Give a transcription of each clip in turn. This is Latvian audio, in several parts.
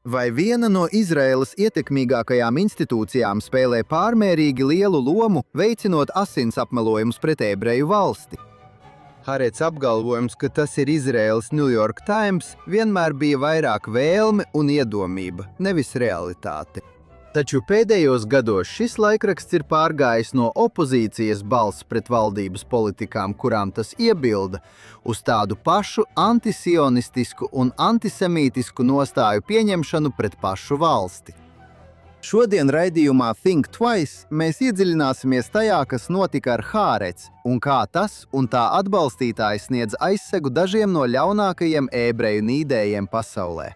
Vai viena no Izraēlas ietekmīgākajām institūcijām spēlē pārmērīgi lielu lomu, veicinot asins apmelojumus pret ebreju valsti? Harets apgalvojums, ka tas ir Izraēlas New York Times, vienmēr bija vairāk vēlme un iedomība, nevis realitāte. Taču pēdējos gados šis laikraksts ir pārgājis no opozīcijas balss pret valdības politikām, kurām tas iebilda, uz tādu pašu antisionistisku un antisemītisku nostāju pieņemšanu pret pašu valsti. Šodien raidījumā Think Twice mēs iedziļināsimies tajā, kas notika ar Hārets un kā tas un tā atbalstītāji sniedz aizsegu dažiem no ļaunākajiem ebreju nīdējiem pasaulē.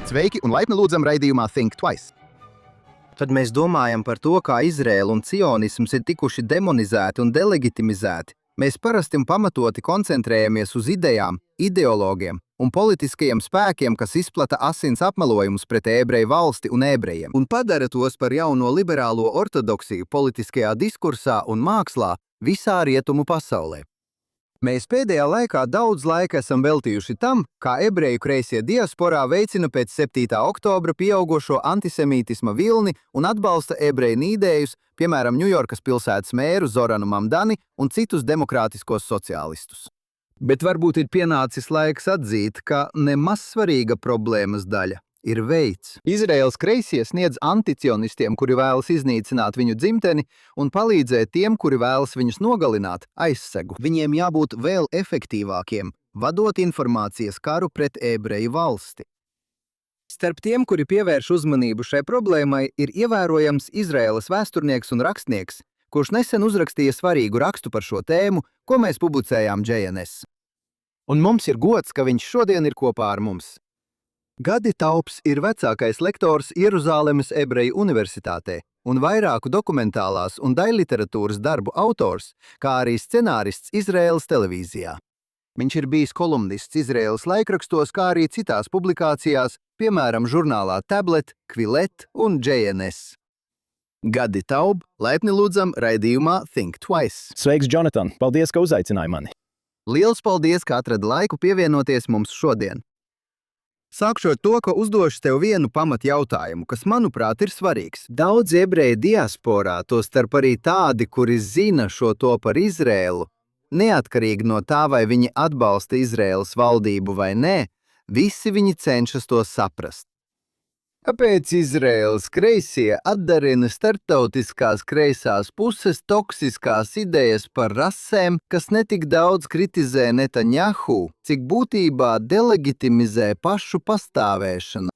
Sveiki un laipni lūdzam raidījumā Think Twice. Kad mēs domājam par to, kā Izraēla un cionisms ir tikuši demonizēti un delegitimizēti, mēs parasti un pamatoti koncentrējamies uz idejām, ideologiem un politiskajiem spēkiem, kas izplata asins apmelojumus pret ebreju valsti un ebrejiem, un padara tos par jauno liberālo ortodoksiju politiskajā diskursā un mākslā visā rietumu pasaulē. Mēs pēdējā laikā daudz laika esam veltījuši tam, kā ebreju kreisie diasporā veicina pēc 7. oktobra pieaugušo antisemītisma vilni un atbalsta ebreju nīdējus, piemēram, Ņujorkas pilsētas mēru Zoranu Mamdani un citus demokrātiskos sociālistus. Bet varbūt ir pienācis laiks atzīt, ka nemaz svarīga problēmas daļa ir veids. Izraēlas kreisie sniedz anticionistiem, kuri vēlas iznīcināt viņu dzimteni, un palīdzēt tiem, kuri vēlas viņus nogalināt, aizsegu. Viņiem jābūt vēl efektīvākiem, vadot informācijas karu pret ebreju valsti. Starp tiem, kuri pievērš uzmanību šai problēmai, ir ievērojams Izraēlas vēsturnieks un rakstnieks, kurš nesen uzrakstīja svarīgu rakstu par šo tēmu, ko mēs publicējām JNS. Un mums ir gods, ka viņš šodien ir kopā ar mums. Gadi Taubs ir vecākais lektors Jeruzālemes Ebreju universitātē un vairāku dokumentālās un daļliteratūras darbu autors, kā arī scenārists Izraēlas televīzijā. Viņš ir bijis kolumnists Izraēlas laikrakstos, kā arī citās publikācijās, piemēram, žurnālā Tablet, Kvilet un JNS. Gadi Taub, laipni lūdzam raidījumā Think Twice. Sveiks, Jonathan! Paldies, ka uzaicināji mani! Liels paldies, ka atradi laiku pievienoties mums šodien! Sākšu ar to, ka uzdošu tev vienu pamatjautājumu, kas, manuprāt, ir svarīgs. Daudz ebreju diasporā, tostarp arī tādi, kuri zina šo to par Izraēlu, neatkarīgi no tā, vai viņi atbalsta Izraēlas valdību vai nē, visi viņi cenšas to saprast. Kāpēc Izraēlas kreisie atdarina starptautiskās kreisās puses toksiskās idejas par rasēm, kas netik daudz kritizē Netanjahu, cik būtībā delegitimizē pašu pastāvēšanu?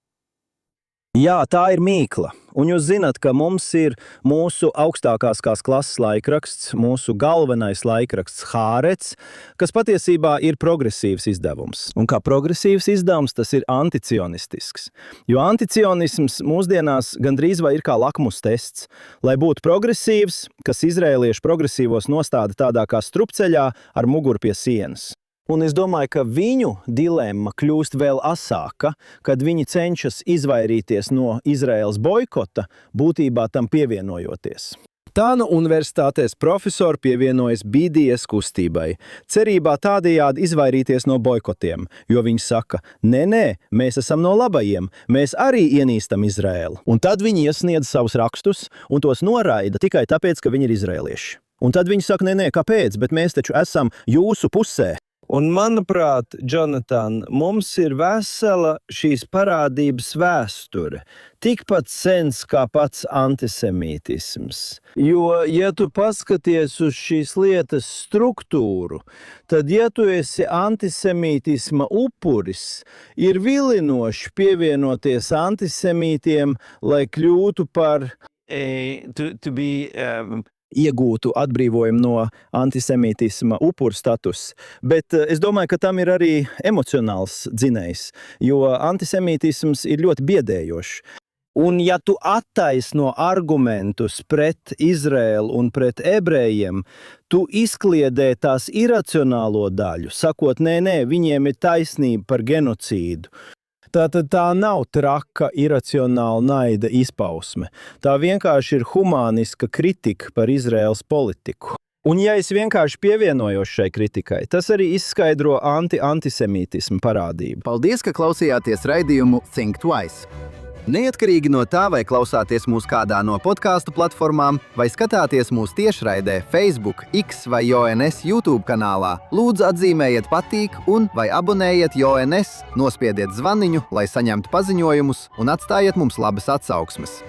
Jā, tā ir mīkla. Un jūs zināt, ka mums ir mūsu augstākās klases laikraksts, mūsu galvenais laikraksts Hārets, kas patiesībā ir progresīvs izdevums. Un kā progresīvs izdevums, tas ir anticionistisks. Jo anticionisms mūsdienās gandrīz vai ir kā lakmus tests. Lai būtu progresīvs, kas izrēliešu progresīvos nostāda tādā kā strupceļā ar muguru pie sienas. Un es domāju, ka viņu dilemma kļūst vēl asāka, kad viņi cenšas izvairīties no Izraēlas boikota, būtībā tam pievienojoties. Tā nu universitātēs profesori pievienojas BDS kustībai, cerībā tādējādi izvairīties no boikotiem, jo viņi saka, nē, mēs esam no labajiem, mēs arī ienīstam Izraēlu. Un tad viņi iesniedz savus rakstus un tos noraida tikai tāpēc, ka viņi ir izraēlieši. Un tad viņi saka, nē, kāpēc, bet mēs taču esam jūsu pusē. Un, manuprāt, Jonathan, mums ir vesela šīs parādības vēsture, tikpat sens kā pats antisemītisms. Jo, ja tu paskaties uz šīs lietas struktūru, tad, ja tu esi antisemītisma upuris, ir vilinoši pievienoties antisemītiem, lai kļūtu par iegūtu atbrīvojumu no antisemītisma upuru status, bet es domāju, ka tam ir arī emocionāls dzinējs, jo antisemītisms ir ļoti biedējošs. Un ja tu attaisno argumentus pret Izraēlu un pret ebrejiem, tu izkliedē tās iracionālo daļu, sakot, nē, viņiem ir taisnība par genocīdu. Tātad tā nav traka, iracionāla naida izpausme. Tā vienkārši ir humāniska kritika par Izraēlas politiku. Un ja es vienkārši pievienojos šai kritikai, tas arī izskaidro antisemītismu parādību. Paldies, ka klausījāties raidījumu Think Twice. Neatkarīgi no tā, vai klausāties mūs kādā no podcastu platformām, vai skatāties mūs tiešraidē Facebook, X vai JONS YouTube kanālā, lūdzu atzīmējiet patīk un vai abonējiet JONS, nospiediet zvaniņu, lai saņemtu paziņojumus un atstājiet mums labas atsauksmes.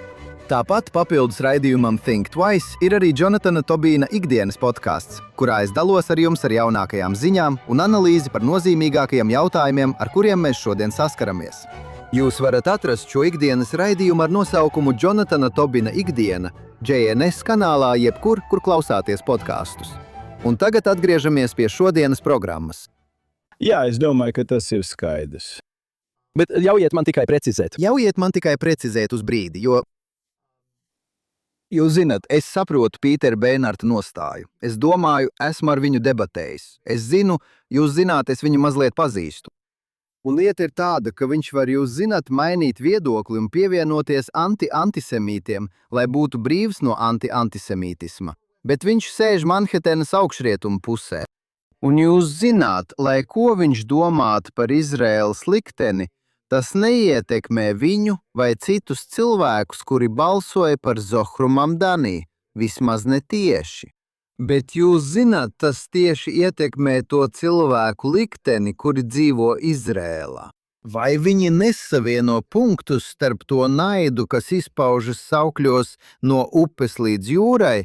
Tāpat papildus raidījumam Think Twice ir arī Jonatana Tobīna ikdienas podcasts, kurā es dalos ar jums ar jaunākajām ziņām un analīzi par nozīmīgākajiem jautājumiem, ar kuriem mēs šodien saskaramies. Jūs varat atrast šo ikdienas raidījumu ar nosaukumu Jonatana Tobina ikdiena JNS kanālā jebkur, kur klausāties podkastus. Un tagad atgriežamies pie šodienas programmas. Jā, es domāju, ka tas ir skaidrs. Bet ļaujiet man tikai precizēt uz brīdi, jo jūs zināt, es saprotu Pītera Bēnarta nostāju. Es domāju, esmu ar viņu debatējis. Es zinu, jūs zināt, es viņu mazliet pazīstu. Un lieta ir tāda, ka viņš var, jūs zināt, mainīt viedokli un pievienoties antisemītiem, lai būtu brīvs no antisemītisma. Bet viņš sēž Manhetenas augšrietumu pusē. Un jūs zināt, lai ko viņš domātu par Izraēlas likteni, tas neietekmē viņu vai citus cilvēkus, kuri balsoja par Zohru Mamdani, vismaz ne tieši. Bet jūs zināt, tas tieši ietekmē to cilvēku likteni, kuri dzīvo Izrēlā. Vai viņi nesavieno punktus starp to naidu, kas izpaužas saukļos no upes līdz jūrai,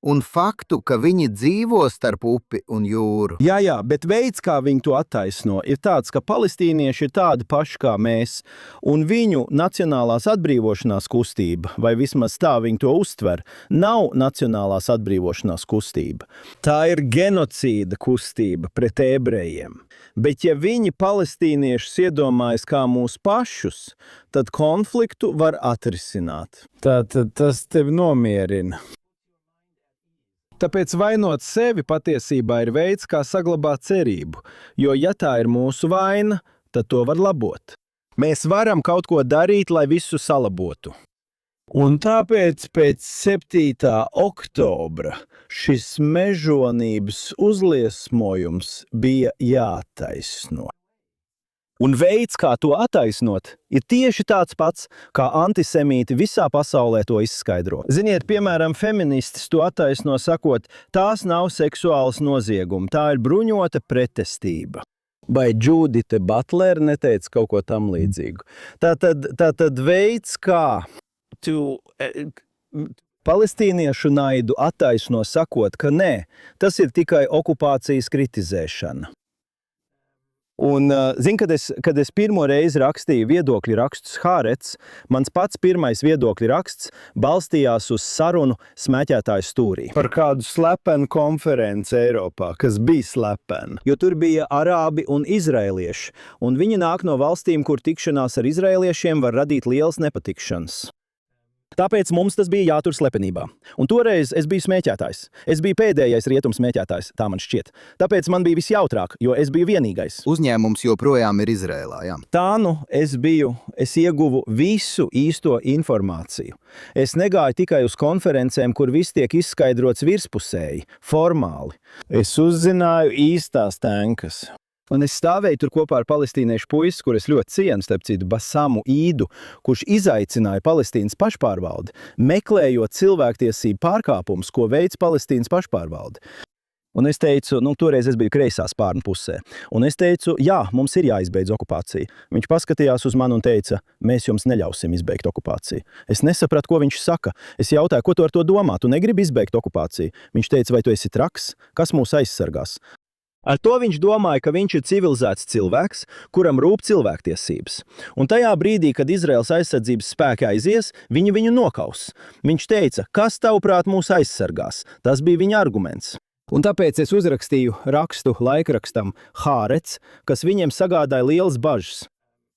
un faktu, ka viņi dzīvo starp upi un jūru? Jā, bet veids, kā viņi to attaisno, ir tāds, ka palestīnieši ir tādi paši kā mēs, un viņu nacionālās atbrīvošanās kustība, vai vismaz tā viņi to uztver, nav nacionālās atbrīvošanās kustība. Tā ir genocīda kustība pret ebrejiem. Bet ja viņi palestīniešus iedomājas kā mūs pašus, tad konfliktu var atrisināt. Tātad tas tevi nomierina. Tāpēc vainot sevi patiesībā ir veids, kā saglabāt cerību, jo ja tā ir mūsu vaina, tad to var labot. Mēs varam kaut ko darīt, lai visu salabotu. Un tāpēc pēc 7. oktobra šis mežonības uzliesmojums bija jātaisno. Un veids, kā to attaisnot, ir tieši tāds pats, kā antisemīti visā pasaulē to izskaidro. Ziniet, piemēram, feministis to attaisno sakot, tās nav seksuāls noziegumi, tā ir bruņota pretestība. Vai Judite Butler neteica kaut ko tam līdzīgu. Tātad veids, kā palestīniešu naidu attaisno sakot, ka nē, tas ir tikai okupācijas kritizēšana. Un, kad es pirmo reizi rakstīju viedokļu rakstus Hārets, mans pats pirmais viedokļu raksts balstījās uz sarunu smēķētāju stūrī. Par kādu slepenu konferenci Eiropā, kas bija slepena. Jo tur bija arābi un izraēlieši, un viņi nāk no valstīm, kur tikšanās ar izraēliešiem var radīt lielas nepatikšanas. Tāpēc mums tas bija jātur slepenībā. Un toreiz es biju smēķētājs. Es biju pēdējais rietums smēķētājs, tā man šķiet. Tāpēc man bija visjautrāk, jo es biju vienīgais. Uzņēmums joprojām ir Izrēlā, jā. Tā nu es ieguvu visu īsto informāciju. Es negāju tikai uz konferencēm, kur viss tiek izskaidrots virspusēji, formāli. Es uzzināju īstās tenkas. Un es stāvēju tur kopā ar palestīniešu puisi, kur es ļoti cienu, starp citu, Basamu Īdu, kurš izaicināja Palestīnas pašpārvaldi, meklējot cilvēktiesību pārkāpumus, ko veids Palestīnas pašpārvaldi. Un es teicu, toreiz es biju kreisā spārna pusē, un es teicu, jā, mums ir jāizbeidz okupācija. Viņš paskatījās uz mani un teica, mēs jums neļausim izbeigt okupāciju. Es nesapratu, ko viņš saka. Es jautāju, ko tu ar to domā, tu negribi izbeigt okupāciju? Viņš teica, vai tu esi traks, kas mūs aizsargās? Ar to viņš domāja, ka viņš ir civilizēts cilvēks, kuram rūp cilvēktiesības. Un tajā brīdī, kad Izraēlas aizsardzības spēki aizies, viņi viņu nokaus. Viņš teica, kas tavuprāt mūs aizsargās? Tas bija viņa arguments. Un tāpēc es uzrakstīju rakstu laikrakstam Hārets, kas viņiem sagādāja lielas bažas.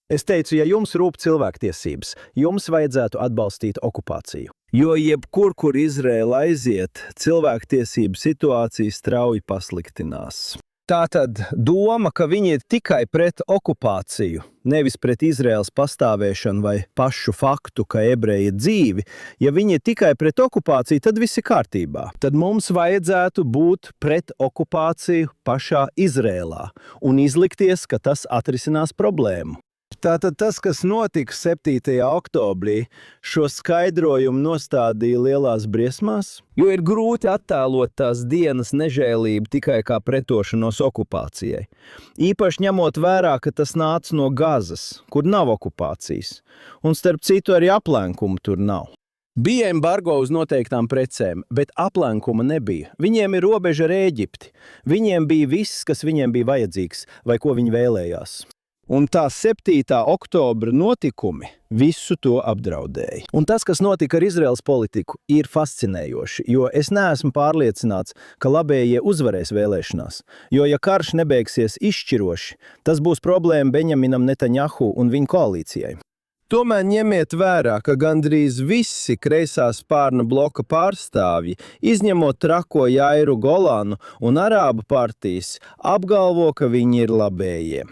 Es teicu, ja jums rūp cilvēktiesības, jums vajadzētu atbalstīt okupāciju. Jo jebkur, kur Izraela aiziet, cilvēktiesību situācija strauji pasliktinās. Tātad doma, ka viņi ir tikai pret okupāciju, nevis pret Izraēlas pastāvēšanu vai pašu faktu, ka ebreji ir dzīvi, ja viņi ir tikai pret okupāciju, tad viss ir kārtībā. Tad mums vajadzētu būt pret okupāciju pašā Izrēlā un izlikties, ka tas atrisinās problēmu. Tātad tas, kas notika 7. oktobrī, šo skaidrojumu nostādīja lielās briesmās, jo ir grūti attēlot tās dienas nežēlību tikai kā pretošanos okupācijai. Īpaši ņemot vērā, ka tas nāca no Gazas, kur nav okupācijas, un starp citu arī aplenkumu tur nav. Bija embargo uz noteiktām precēm, bet aplenkuma nebija. Viņiem ir robeža ar Ēģipti. Viņiem bija viss, kas viņiem bija vajadzīgs, vai ko viņi vēlējās. Un tā 7. oktobra notikumi visu to apdraudēja. Un tas, kas notika ar Izraēlas politiku, ir fascinējoši, jo es neesmu pārliecināts, ka labējie uzvarēs vēlēšanās. Jo, ja karš nebeigsies izšķiroši, tas būs problēma Benjaminam Netanjahu un viņa koalīcijai. Tomēr ņemiet vērā, ka gandrīz visi kreisā spārna bloka pārstāvji, izņemot trako Jairu Golanu un Arābu partijas, apgalvo, ka viņi ir labējie.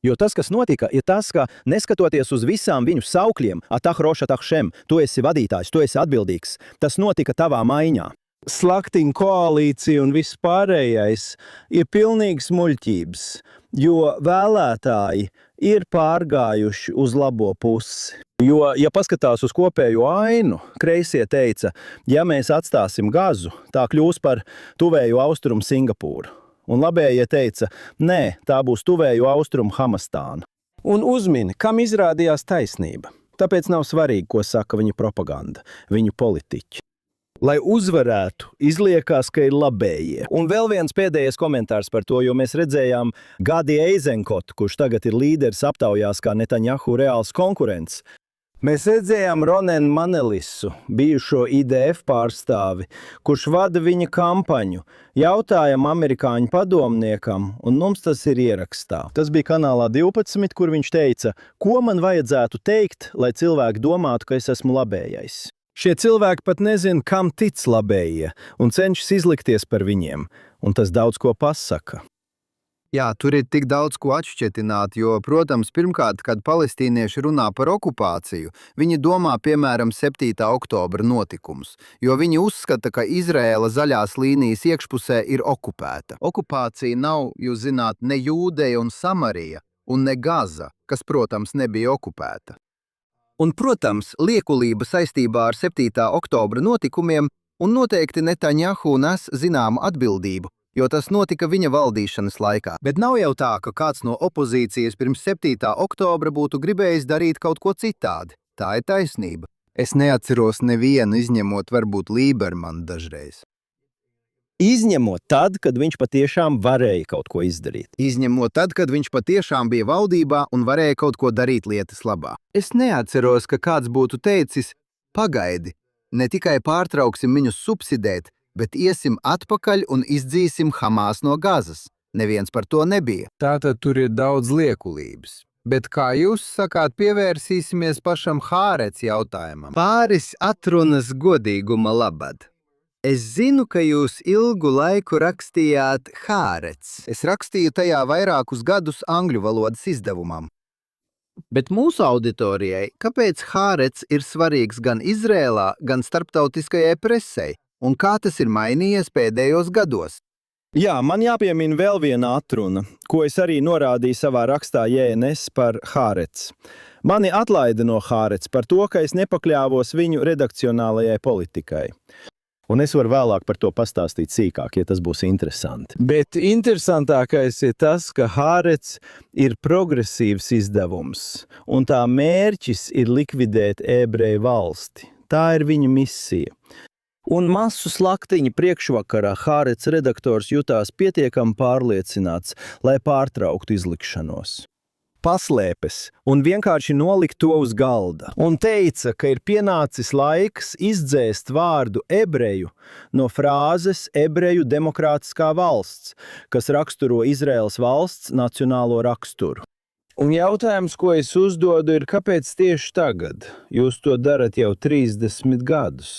Jo tas, kas notika, ir tas, ka neskatoties uz visām viņu saukļiem, atah roša tah šem, tu esi vadītājs, tu esi atbildīgs, tas notika tavā maiņā. Slaktiņa koalīcija un viss pārējais ir pilnīgs muļķības, jo vēlētāji ir pārgājuši uz labo pusi. Jo, ja paskatās uz kopējo ainu, kreisie teica, ja mēs atstāsim Gazu, tā kļūs par tuvējo austrumu Singapūru. Un labējie teica, nē, tā būs tuvējo austrumu Hamastāna. Un uzmini, kam izrādījās taisnība. Tāpēc nav svarīgi, ko saka viņu propaganda, viņu politiķi. Lai uzvarētu, izliekās, ka ir labējie. Un vēl viens pēdējais komentārs par to, jo mēs redzējām Gadi Eizenkotu, kurš tagad ir līderis aptaujās kā Netanjahu reāls konkurents. Mēs redzējām Ronenu Manelisu, bijušo IDF pārstāvi, kurš vada viņa kampaņu, jautājām amerikāņu padomniekam, un mums tas ir ierakstā. Tas bija kanālā 12, kur viņš teica, ko man vajadzētu teikt, lai cilvēki domātu, ka es esmu labējais. Šie cilvēki pat nezina, kam tic labējie, un cenšas izlikties par viņiem, un tas daudz ko pasaka. Jā, tur ir tik daudz ko atšķetināt, jo, protams, pirmkārt, kad palestīnieši runā par okupāciju, viņi domā, piemēram, 7. oktobra notikumus, jo viņi uzskata, ka Izraēla zaļās līnijas iekšpusē ir okupēta. Okupācija nav, jūs zināt, ne Jūdeja un Samarija, un ne Gaza, kas, protams, nebija okupēta. Un, protams, liekulība saistībā ar 7. oktobra notikumiem un noteikti Netanjahu nes zināmu atbildību, jo tas notika viņa valdīšanas laikā. Bet nav jau tā, ka kāds no opozīcijas pirms 7. oktobra būtu gribējis darīt kaut ko citādi. Tā ir taisnība. Es neatceros nevienu, izņemot varbūt Lībermanu dažreiz. Izņemot tad, kad viņš patiešām varēja kaut ko izdarīt. Izņemot tad, kad viņš patiešām bija valdībā un varēja kaut ko darīt lietas labā. Es neatceros, ka kāds būtu teicis, pagaidi, ne tikai pārtrauksim viņus subsidēt, bet iesim atpakaļ un izdzīsim Hamas no Gazas. Neviens par to nebija. Tātad tur ir daudz liekulības. Bet kā jūs sakāt, pievērsīsimies pašam Hārets jautājumam. Pāris atrunas godīguma labad. Es zinu, ka jūs ilgu laiku rakstījāt Hārets. Es rakstīju tajā vairākus gadus angļu valodas izdevumam. Bet mūsu auditorijai, kāpēc Hārets ir svarīgs gan Izrēlā, gan starptautiskajai presei? Un kā tas ir mainījies pēdējos gados? Jā, man jāpiemina vēl viena atruna, ko es arī norādīju savā rakstā JNS par Hārets. Mani atlaida no Hārets par to, ka es nepakļāvos viņu redakcionālajai politikai. Un es varu vēlāk par to pastāstīt sīkāk, ja tas būs interesanti. Bet interesantākais ir tas, ka Hārets ir progresīvs izdevums, un tā mērķis ir likvidēt ebreju valsti. Tā ir viņa misija. Un masu slaktiņa priekšvakarā Hārets redaktors jutās pietiekami pārliecināts, lai pārtrauktu izlikšanos. Paslēpes un vienkārši nolikt to uz galda. Un teica, ka ir pienācis laiks izdzēst vārdu ebreju no frāzes ebreju demokrātiskā valsts, kas raksturo Izraēlas valsts nacionālo raksturu. Un jautājums, ko es uzdodu, ir, kāpēc tieši tagad? Jūs to darat jau 30 gadus.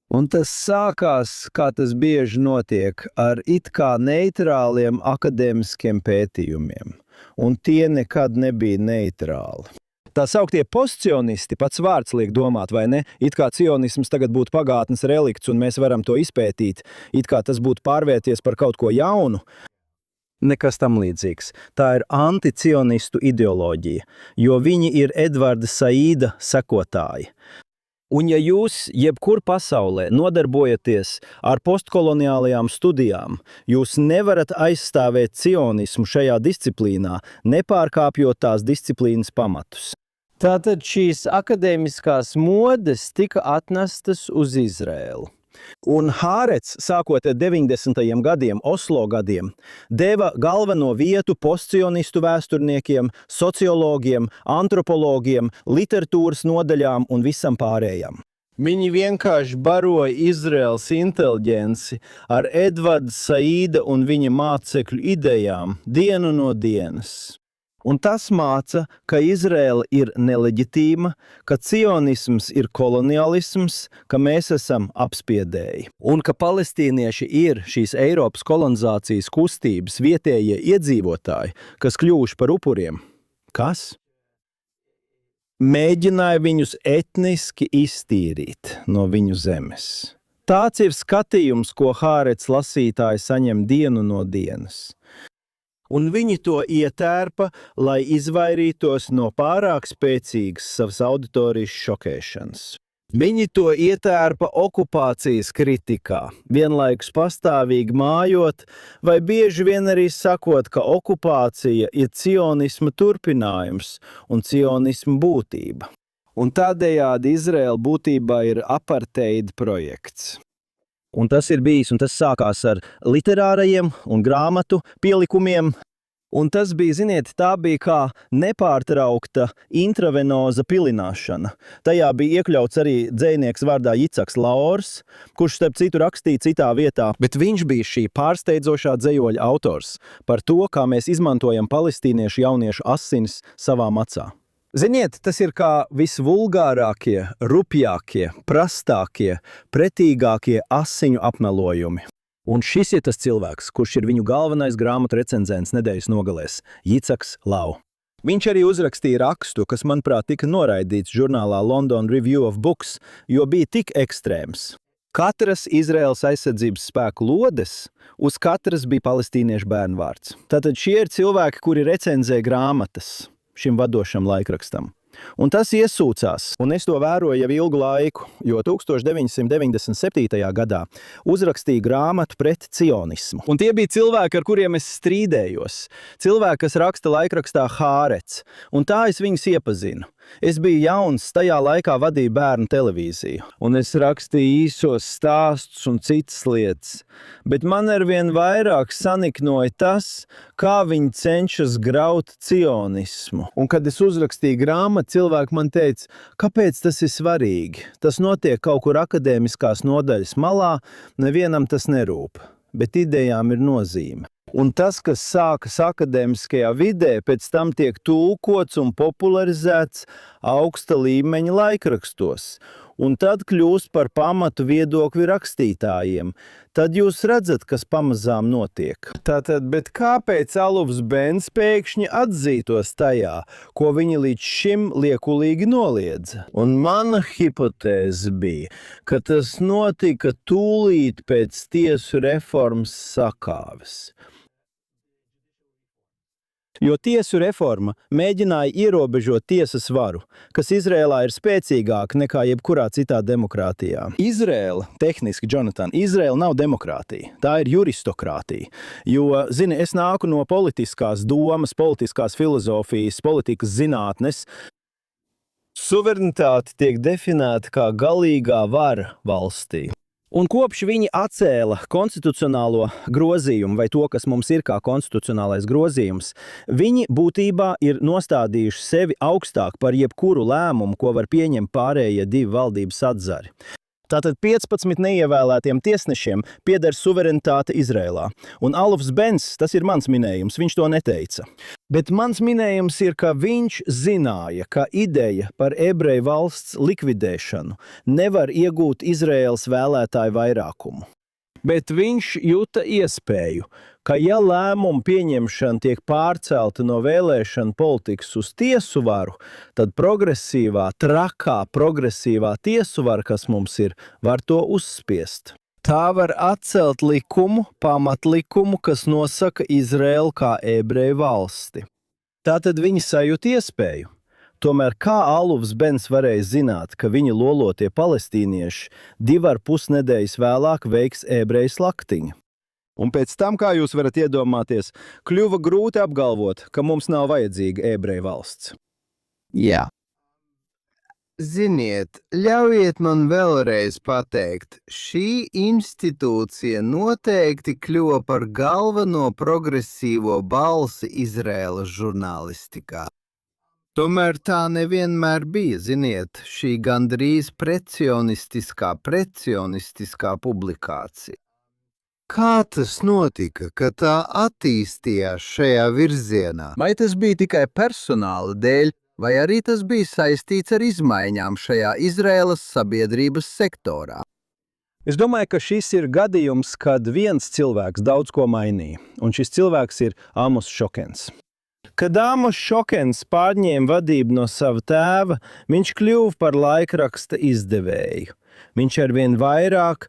Un tas sākās, kā tas bieži notiek, ar it kā neitrāliem akadēmiskiem pētījumiem. Un tie nekad nebija neitrāli. Tā sauktie postcionisti, pats vārds liek domāt, vai ne? It kā cionisms tagad būtu pagātnes relikts un mēs varam to izpētīt, it kā tas būtu pārvērties par kaut ko jaunu. Nekas tam līdzīgs. Tā ir anticionistu ideoloģija, jo viņi ir Edvarda Saīda sekotāji. Un ja jūs jebkur pasaulē nodarbojaties ar postkoloniālajām studijām, jūs nevarat aizstāvēt cionismu šajā disciplīnā, nepārkāpjot tās disciplīnas pamatus. Tātad šīs akadēmiskās modes tika atnestas uz Izrēlu. Un Hārets, sākot ar 90. gadiem, Oslo gadiem, deva galveno vietu postcionistu vēsturniekiem, sociologiem, antropologiem, literatūras nodaļām un visam pārējām. Viņi vienkārši baroja Izraels inteliģenci ar Edvarda Saīda un viņa mācekļu idejām dienu no dienas. Un tas māca, ka Izrēla ir neleģitīma, ka cionisms ir kolonialisms, ka mēs esam apspiedēji. Un ka palestīnieši ir šīs Eiropas kolonizācijas kustības vietējie iedzīvotāji, kas kļuvuši par upuriem. Kas? Mēģināja viņus etniski iztīrīt no viņu zemes. Tāds ir skatījums, ko Hārets lasītāji saņem dienu no dienas. Un viņi to ietērpa, lai izvairītos no pārāk spēcīgas savas auditorijas šokēšanas. Viņi to ietērpa okupācijas kritikā, vienlaikus pastāvīgi mājot, vai bieži vien arī sakot, ka okupācija ir cionisma turpinājums un cionisma būtība. Un tādējādi Izraela būtībā ir apartheid projekts. Un tas ir bijis, un tas sākās ar literārajiem un grāmatu pielikumiem. Un tas bija, ziniet, tā bija kā nepārtraukta intravenoza pilināšana. Tajā bija iekļauts arī dzejnieks vārdā Jicaks Laurs, kurš starp citu rakstīja citā vietā, bet viņš bija šī pārsteidzošā dzejoļa autors par to, kā mēs izmantojam palestīniešu jauniešu asinis savā macā. Ziniet, tas ir kā visvulgārākie, rupjākie, prastākie, pretīgākie asiņu apmelojumi. Un šis ir tas cilvēks, kurš ir viņu galvenais grāmatu recenzents nedēļas nogalēs – Jicaks Lau. Viņš arī uzrakstīja rakstu, kas, manuprāt, tika noraidīts žurnālā London Review of Books, jo bija tik ekstrēms. Katras Izraēlas aizsardzības spēku lodes, uz katras bija palestīniešu bērnvārds. Tātad šie ir cilvēki, kuri recenzē grāmatas šim vadošam laikrakstam. Un tas iesūcās, un es to vēroju jau ilgu laiku, jo 1997. gadā uzrakstīja grāmatu pret cionismu. Un tie bija cilvēki, ar kuriem es strīdējos. Cilvēki, kas raksta laikrakstā Hārets, un tā es viņus iepazinu. Es biju jauns, tajā laikā vadīju bērnu televīziju, un es rakstīju īsos stāstus un citas lietas, bet man arvien vairāk saniknoja tas, kā viņi cenšas graut cionismu. Un kad es uzrakstīju grāmatu, cilvēki man teica, kāpēc tas ir svarīgi? Tas notiek kaut kur akadēmiskās nodaļas malā, nevienam tas nerūp, bet idejām ir nozīme. Un tas, kas sākas akadēmiskajā vidē, pēc tam tiek tulkots un popularizēts augsta līmeņa laikrakstos. Un tad kļūst par pamatu viedokļu rakstītājiem. Tad jūs redzat, kas pamazām notiek. Tātad, bet kāpēc Alufs Bens pēkšņi atzītos tajā, ko viņi līdz šim liekulīgi noliedza? Un mana hipotēze bija, ka tas notika tūlīt pēc tiesu reformas sakāves. Jo tiesu reforma mēģināja ierobežot tiesas varu, kas Izrēlā ir spēcīgāka nekā jebkurā citā demokrātijā. Izrēla, tehniski, Jonathan, Izrēla nav demokrātija, tā ir juristokrātija. Jo, zini, es nāku no politiskās domas, politiskās filozofijas, politikas zinātnes. Suverenitāte tiek definēta kā galīgā vara valstī. Un kopš viņi atcēla konstitucionālo grozījumu vai to, kas mums ir kā konstitucionālais grozījums, viņi būtībā ir nostādījuši sevi augstāk par jebkuru lēmumu, ko var pieņemt pārējie divi valdības atzari. Tātad 15 neievēlētiem tiesnešiem pieder suverenitāte Izrēlā. Un Alufs Bens, tas ir mans minējums, viņš to neteica. Bet mans minējums ir, ka viņš zināja, ka ideja par ebreju valsts likvidēšanu nevar iegūt Izraēlas vēlētāju vairākumu. Bet viņš jūta iespēju, ka ja lēmumu pieņemšana tiek pārcelta no vēlēšana politikas uz tiesu varu, tad trakā progresīvā tiesu vara, kas mums ir, var to uzspiest. Tā var atcelt likumu, pamatlikumu, kas nosaka Izraēlu kā ebreju valsti. Tātad viņi sajūt iespēju. Tomēr kā Alufs Bens varēja zināt, ka viņa lolotie palestīnieši 2,5 nedēļas vēlāk veiks ebreju slaktiņu? Un pēc tam, kā jūs varat iedomāties, kļuva grūti apgalvot, ka mums nav vajadzīga ebreju valsts. Jā. Ziniet, ļaujiet man vēlreiz pateikt, šī institūcija noteikti kļuva par galveno progresīvo balsi Izraēlas žurnālistikā. Tomēr tā nevienmēr bija, ziniet, šī gandrīz precionistiskā publikācija. Kā tas notika, ka tā attīstījās šajā virzienā? Vai tas bija tikai personāla dēļ, vai arī tas bija saistīts ar izmaiņām šajā Izraēlas sabiedrības sektorā? Es domāju, ka šis ir gadījums, kad viens cilvēks daudz ko mainīja, un šis cilvēks ir Amos Šokens. Kad Amos Šokens pārņēma vadību no sava tēva, viņš kļuva par laikraksta izdevēju. Viņš arvien vairāk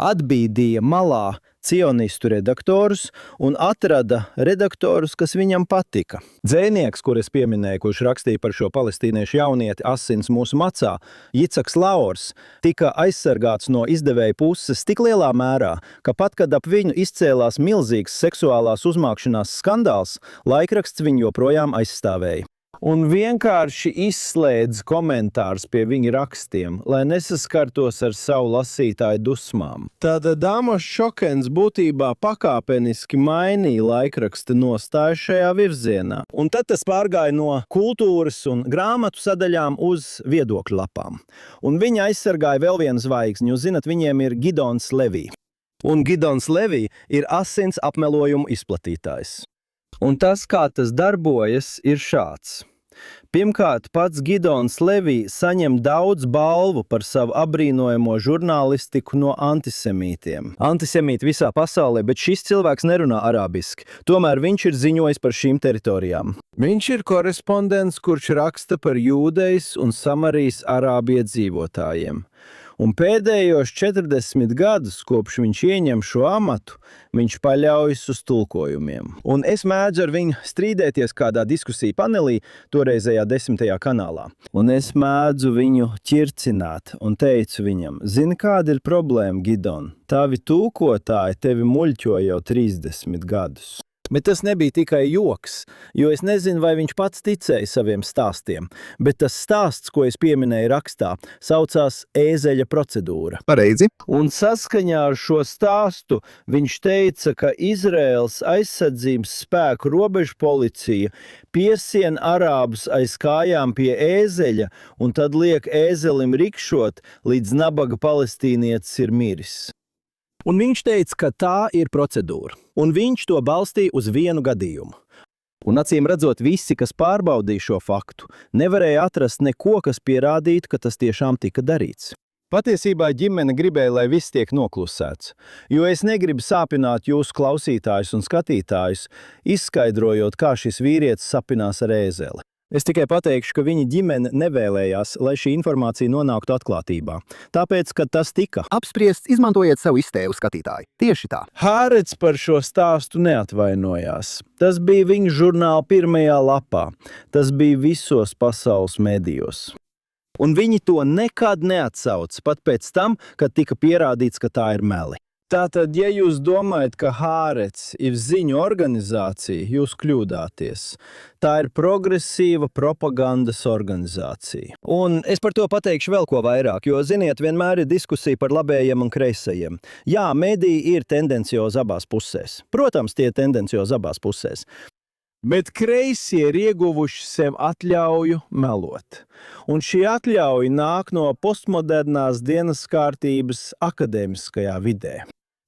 atbīdīja malā cionistu redaktorus un atrada redaktorus, kas viņam patika. Dzējnieks, kur es pieminēju, kurš rakstīja par šo palestīniešu jaunieti Asins mūsu macā, Jicaks Laurs, tika aizsargāts no izdevēja puses tik lielā mērā, ka pat kad ap viņu izcēlās milzīgs seksuālās uzmākšanās skandāls, laikraksts viņu joprojām aizstāvēja. Un vienkārši izslēdz komentārus pie viņa rakstiem, lai nesaskartos ar savu lasītāju dusmām. Tātad Amos Šokens būtībā pakāpeniski mainīja laikraksta nostāju šajā virzienā. Un tad tas pārgāja no kultūras un grāmatu sadaļām uz viedokļu lapām. Un viņa aizsargāja vēl vienu zvaigzni, jūs zinat, viņiem ir Gidons Levī. Un Gidons Levī ir asins apmelojumu izplatītājs. Un tas, kā tas darbojas, ir šāds. Pirmkārt, pats Gidons Levī saņem daudz balvu par savu abrīnojamo žurnālistiku no antisemītiem. Antisemīti visā pasaulē, bet šis cilvēks nerunā arābiski. Tomēr viņš ir ziņojis par šīm teritorijām. Viņš ir korespondents, kurš raksta par Jūdejas un Samarijas arābu iedzīvotājiem. Un pēdējos 40 gadus, kopš viņš ieņem šo amatu, viņš paļaujas uz tulkojumiem. Un es mēdzu ar viņu strīdēties kādā diskusiju panelī, toreizējā 10. kanālā. Un es mēdzu viņu ķircināt un teicu viņam, zini, kāda ir problēma, Gidon? Tavi tulkotāji tevi muļķo jau 30 gadus. Bet tas nebija tikai joks, jo es nezinu, vai viņš pats ticēja saviem stāstiem, bet tas stāsts, ko es pieminēju rakstā, saucās ēzeļa procedūra. Pareizi. Un saskaņā ar šo stāstu viņš teica, ka Izraēlas aizsardzības spēku robežu policija piesien arābus aiz kājām pie ēzeļa un tad liek ēzelim rikšot, līdz nabaga palestīnietis ir miris. Un viņš teica, ka tā ir procedūra, un viņš to balstīja uz vienu gadījumu. Un acīm redzot, visi, kas pārbaudīja šo faktu, nevarēja atrast neko, kas pierādītu, ka tas tiešām tika darīts. Patiesībā ģimene gribēja, lai viss tiek noklusēts, jo es negribu sāpināt jūsu klausītājus un skatītājus, izskaidrojot, kā šis vīrietis sapinās ar ēzeli. Es tikai pateikšu, ka viņa ģimene nevēlējās, lai šī informācija nonāktu atklātībā. Tāpēc, kad tas tika Apspriests, izmantojiet savu iztēlu, skatītāji. Tieši tā. Hārets par šo stāstu neatvainojās. Tas bija viņa žurnāla pirmajā lapā. Tas bija visos pasaules medijos. Un viņi to nekad neatsauca, pat pēc tam, kad tika pierādīts, ka tā ir meli. Tātad, ja jūs domājat, ka Hārets ir ziņu organizācija, jūs kļūdāties. Tā ir progresīva propagandas organizācija. Un es par to pateikšu vēl ko vairāk, jo, ziniet, vienmēr ir diskusija par labējiem un kreisajiem. Jā, mediji ir tendenciozi abās pusēs. Protams, tie ir tendenciozi abās pusēs. Bet kreisie ir ieguvuši sev atļauju melot. Un šī atļauja nāk no postmodernās dienas kārtības akadēmiskajā vidē.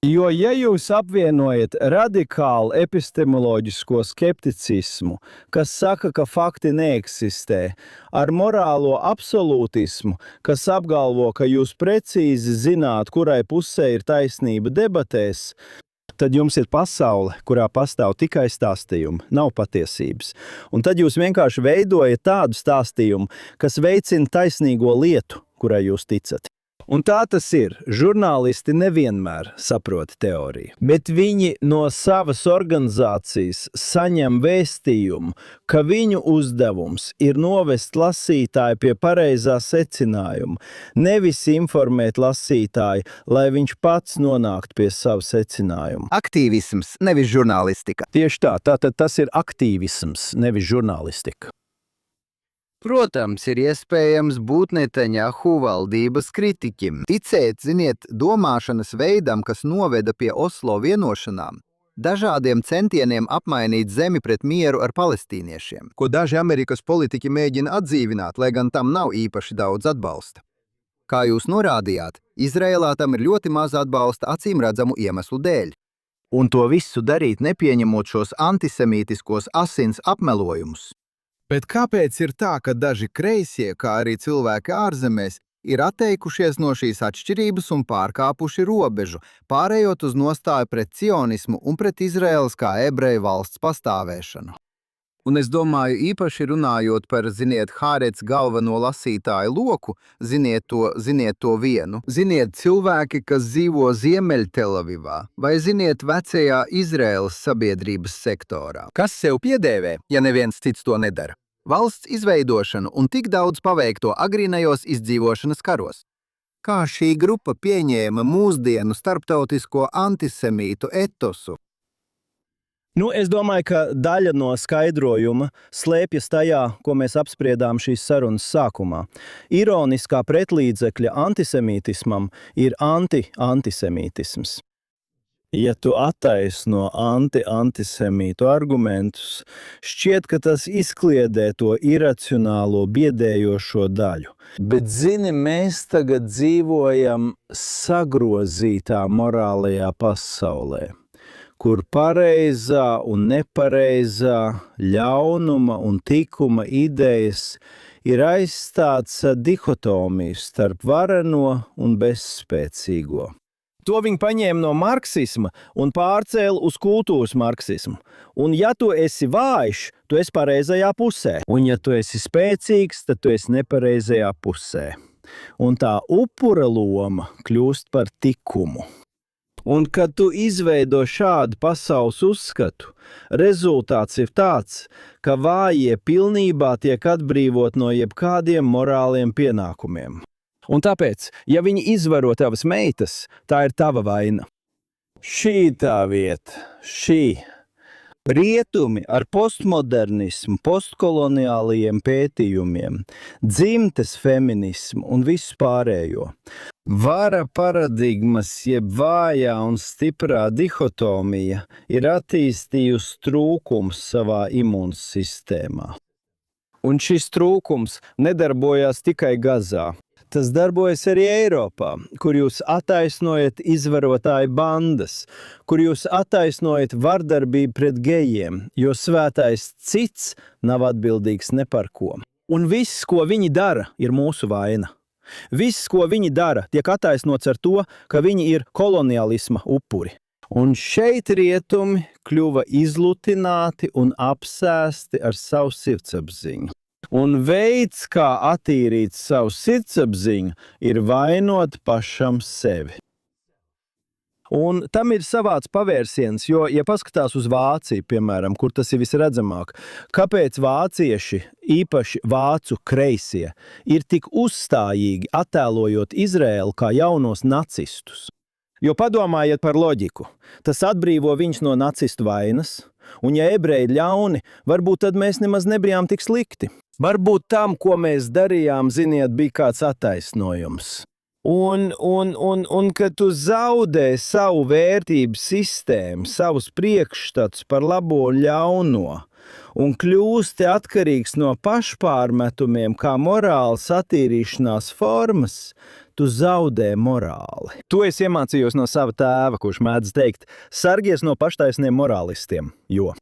Jo, ja jūs apvienojat radikālu epistemoloģisko skepticismu, kas saka, ka fakti neeksistē, ar morālo absolūtismu, kas apgalvo, ka jūs precīzi zināt, kurai pusē ir taisnība debatēs, tad jums ir pasaule, kurā pastāv tikai stāstījumi, nav patiesības. Un tad jūs vienkārši veidojat tādu stāstījumu, kas veicina taisnīgo lietu, kurai jūs ticat. Un tā tas ir. Žurnālisti nevienmēr saprot teoriju, bet viņi no savas organizācijas saņem vēstījumu, ka viņu uzdevums ir novest lasītāju pie pareizā secinājuma, nevis informēt lasītāju, lai viņš pats nonāktu pie savu secinājumu. Aktīvisms, nevis žurnālistika. Tieši tā, tātad tas ir aktīvisms, nevis žurnālistika. Protams, ir iespējams būt Netanjahu valdības kritiķim. Ticēt, domāšanas veidam, kas noveda pie Oslo vienošanām, dažādiem centieniem apmainīt zemi pret mieru ar palestīniešiem, ko daži Amerikas politiķi mēģina atdzīvināt, lai gan tam nav īpaši daudz atbalsta. Kā jūs norādījāt, Izrēlā tam ir ļoti maz atbalsta acīmredzamu iemeslu dēļ. Un to visu darīt, nepieņemot šos antisemītiskos asins apmelojumus. Bet kāpēc ir tā, ka daži kreisie, kā arī cilvēki ārzemēs, ir atteikušies no šīs atšķirības un pārkāpuši robežu, pārējot uz nostāju pret cionismu un pret Izraēlas kā ebreju valsts pastāvēšanu? Un es domāju, īpaši runājot par, Hārets galveno lasītāju loku, to vienu, cilvēki, kas dzīvo Ziemeļtelavivā, vai vecajā Izraēlas sabiedrības sektorā. Kas sev piedēvē, ja neviens cits to nedara? Valsts izveidošanu un tik daudz paveikto agrīnajos izdzīvošanas karos. Kā šī grupa pieņēma mūsdienu starptautisko antisemītu etosu? Es domāju, ka daļa no skaidrojuma slēpjas tajā, ko mēs apspriedām šīs sarunas sākumā. Ironiskā pretlīdzekļa antisemītismam ir anti-antisemītisms. Ja tu attaisno anti-antisemītu argumentus, šķiet, ka tas izkliedē to iracionālo biedējošo daļu. Bet, mēs tagad dzīvojam sagrozītā morālajā pasaulē, kur pareizā un nepareizā, ļaunuma un tikuma idejas ir aizstāts dihotomiju starp vareno un bezspēcīgo. To viņi paņēma no marksisma un pārcēla uz kultūras marksismu. Un ja tu esi vājš, tu esi pareizajā pusē. Un ja tu esi spēcīgs, tad tu esi nepareizajā pusē. Un tā upura loma kļūst par tikumu. Un, kad tu izveido šādu pasaules uzskatu, rezultāts ir tāds, ka vājie pilnībā tiek atbrīvot no jebkādiem morāliem pienākumiem. Un tāpēc, ja viņi izvaro tavas meitas, tā ir tava vaina. Šī tā vieta, šī. Rietumi ar postmodernismu, postkoloniālajiem pētījumiem, dzimtes feminismu un visu pārējo. Vara paradigmas, jeb vājā un stiprā dihotomija ir attīstījusi trūkums savā imūnsistēmā. Un šis trūkums nedarbojās tikai Gazā. Tas darbojas arī Eiropā, kur jūs attaisnojat izvarotāju bandas, kur jūs attaisnojat vardarbību pret gejiem, jo svētais cits nav atbildīgs ne par ko. Un viss, ko viņi dara, ir mūsu vaina. Viss, ko viņi dara, tiek attaisnots ar to, ka viņi ir kolonialisma upuri. Un šeit rietumi kļuva izlutināti un apsēsti ar savu sirdsapziņu. Un veids, kā attīrīt savu sirdsapziņu, ir vainot pašam sevi. Un tam ir savāds pavērsiens, jo, ja paskatās uz Vāciju, piemēram, kur tas ir visredzamāk, kāpēc vācieši, īpaši vācu kreisie, ir tik uzstājīgi attēlojot Izraēlu kā jaunos nacistus? Jo padomājiet par loģiku. Tas atbrīvo viņus no nacistu vainas, un ja ebreji ļauni, varbūt tad mēs nemaz nebijām tik slikti. Varbūt tam, ko mēs darījām, bija kāds attaisnojums. Un kad tu zaudē savu vērtību sistēmu, savus priekšstats par labo ļauno, un kļūsti atkarīgs no pašpārmetumiem kā morāls attīrīšanās formas, tu zaudē morāli. To es iemācījos no sava tēva, kurš mēdz teikt, sargies no paštaisniem morālistiem, jo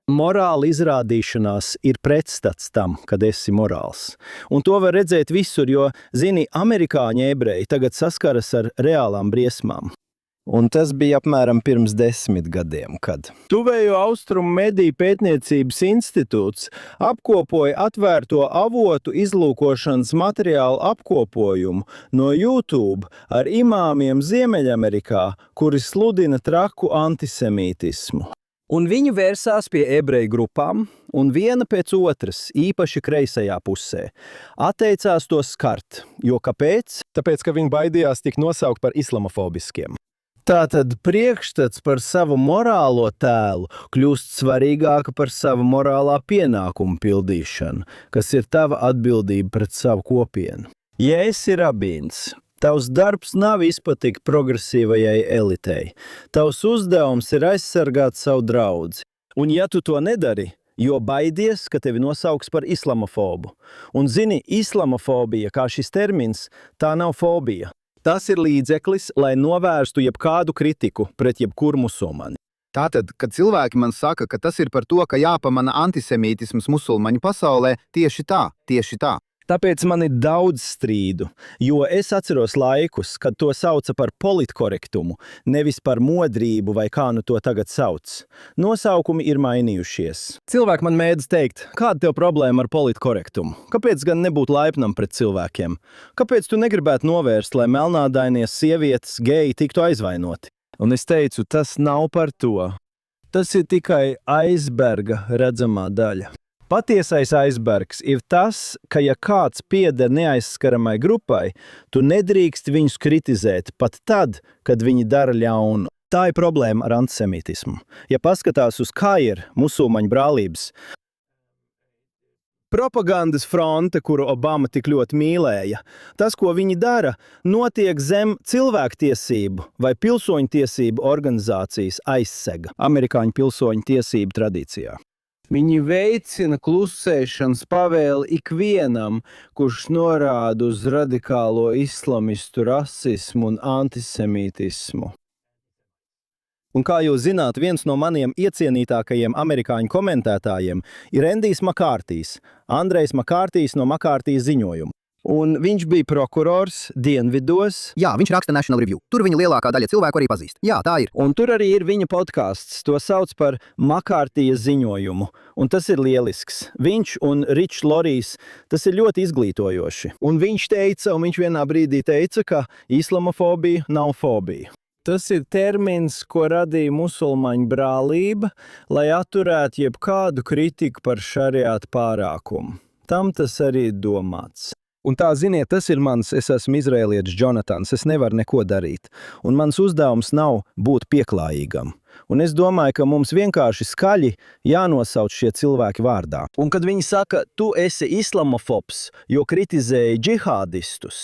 morāla izrādīšanās ir pretstats tam, kad esi morāls. Un to var redzēt visur, jo, zini, amerikāņu ebreji tagad saskaras ar reālām briesmām. Un tas bija apmēram pirms 10 gadiem, kad Tuvējo austrumu mediju pētniecības institūts apkopoja atvērto avotu izlūkošanas materiālu apkopojumu no YouTube ar imāmiem Ziemeļamerikā, kuri sludina traku antisemītismu. Un viņi vērsās pie ebreju grupām, un viena pēc otras, īpaši kreisajā pusē, atteicās to skart. Jo kāpēc? Tāpēc, ka viņi baidījās tikt nosaukt par islamofobiskiem. Tātad priekšstats par savu morālo tēlu kļūst svarīgāka par savu morālā pienākumu pildīšanu, kas ir tava atbildība pret savu kopienu. Ja esi rabīns, tavs darbs nav izpatikt progresīvajai elitei. Tavs uzdevums ir aizsargāt savu draudzi. Un ja tu to nedari, jo baidies, ka tevi nosauks par islamofobu. Un zini, islamofobija, kā šis termins, tā nav fobija. Tas ir līdzeklis, lai novērstu jebkādu kritiku pret jebkuru musulmani. Tātad, kad cilvēki man saka, ka tas ir par to, ka jāpamana antisemītisms musulmaņu pasaulē, tieši tā. Tāpēc man ir daudz strīdu, jo es atceros laikus, kad to sauca par politkorektumu, nevis par modrību vai kā nu to tagad sauc. Nosaukumi ir mainījušies. Cilvēki man mēdz teikt, kāda tev problēma ar politkorektumu? Kāpēc gan nebūt laipnam pret cilvēkiem? Kāpēc tu negribētu novērst, lai melnādainies sievietes, geji tiktu aizvainoti? Un es teicu, tas nav par to. Tas ir tikai aizberga redzamā daļa. Patiesais aizbergs ir tas, ka ja kāds pieder neaizskaramai grupai, tu nedrīkst viņus kritizēt pat tad, kad viņi dara ļaunu. Tā ir problēma ar antisemītismu. Ja paskatās uz Kairu, musulmaņu brālības, propagandas fronte, kuru Obama tik ļoti mīlēja, tas, ko viņi dara, notiek zem cilvēktiesību vai pilsoņtiesību organizācijas aizsega amerikāņu pilsoņu tiesību tradīcijā. Viņi veicina klusēšanas pavēli ikvienam, kurš norāda uz radikālo islamistu rasismu un antisemītismu. Un kā jūs zināt, viens no maniem iecienītākajiem amerikāņu komentētājiem ir Endijs Makārtijs, Andrejs Makārtijs no Makārtijas ziņojuma. Un viņš bija prokurors Dienvidos. Jā, viņš raksta National Review. Tur viņa lielākā daļa cilvēku arī pazīst. Jā, tā ir. Un tur arī ir viņa podcasts. To sauc par Makārtijas ziņojumu. Un tas ir lielisks. Viņš un Ričs Lorijs, tas ir ļoti izglītojoši. Un viņš teica, un viņš vienā brīdī teica, ka islamofobija nav fobija. Tas ir termins, ko radīja musulmaņu brālība, lai atturētu jebkādu kritiku par šariātu pārākumu. Tam tas arī ir domāts. Un tā, ziniet, tas ir es esmu izrēlietis Jonatans, es nevaru neko darīt. Un mans uzdevums nav būt pieklājīgam. Un es domāju, ka mums vienkārši skaļi jānosauc šie cilvēki vārdā. Un kad viņi saka, tu esi islamofobs, jo kritizēji džihādistus,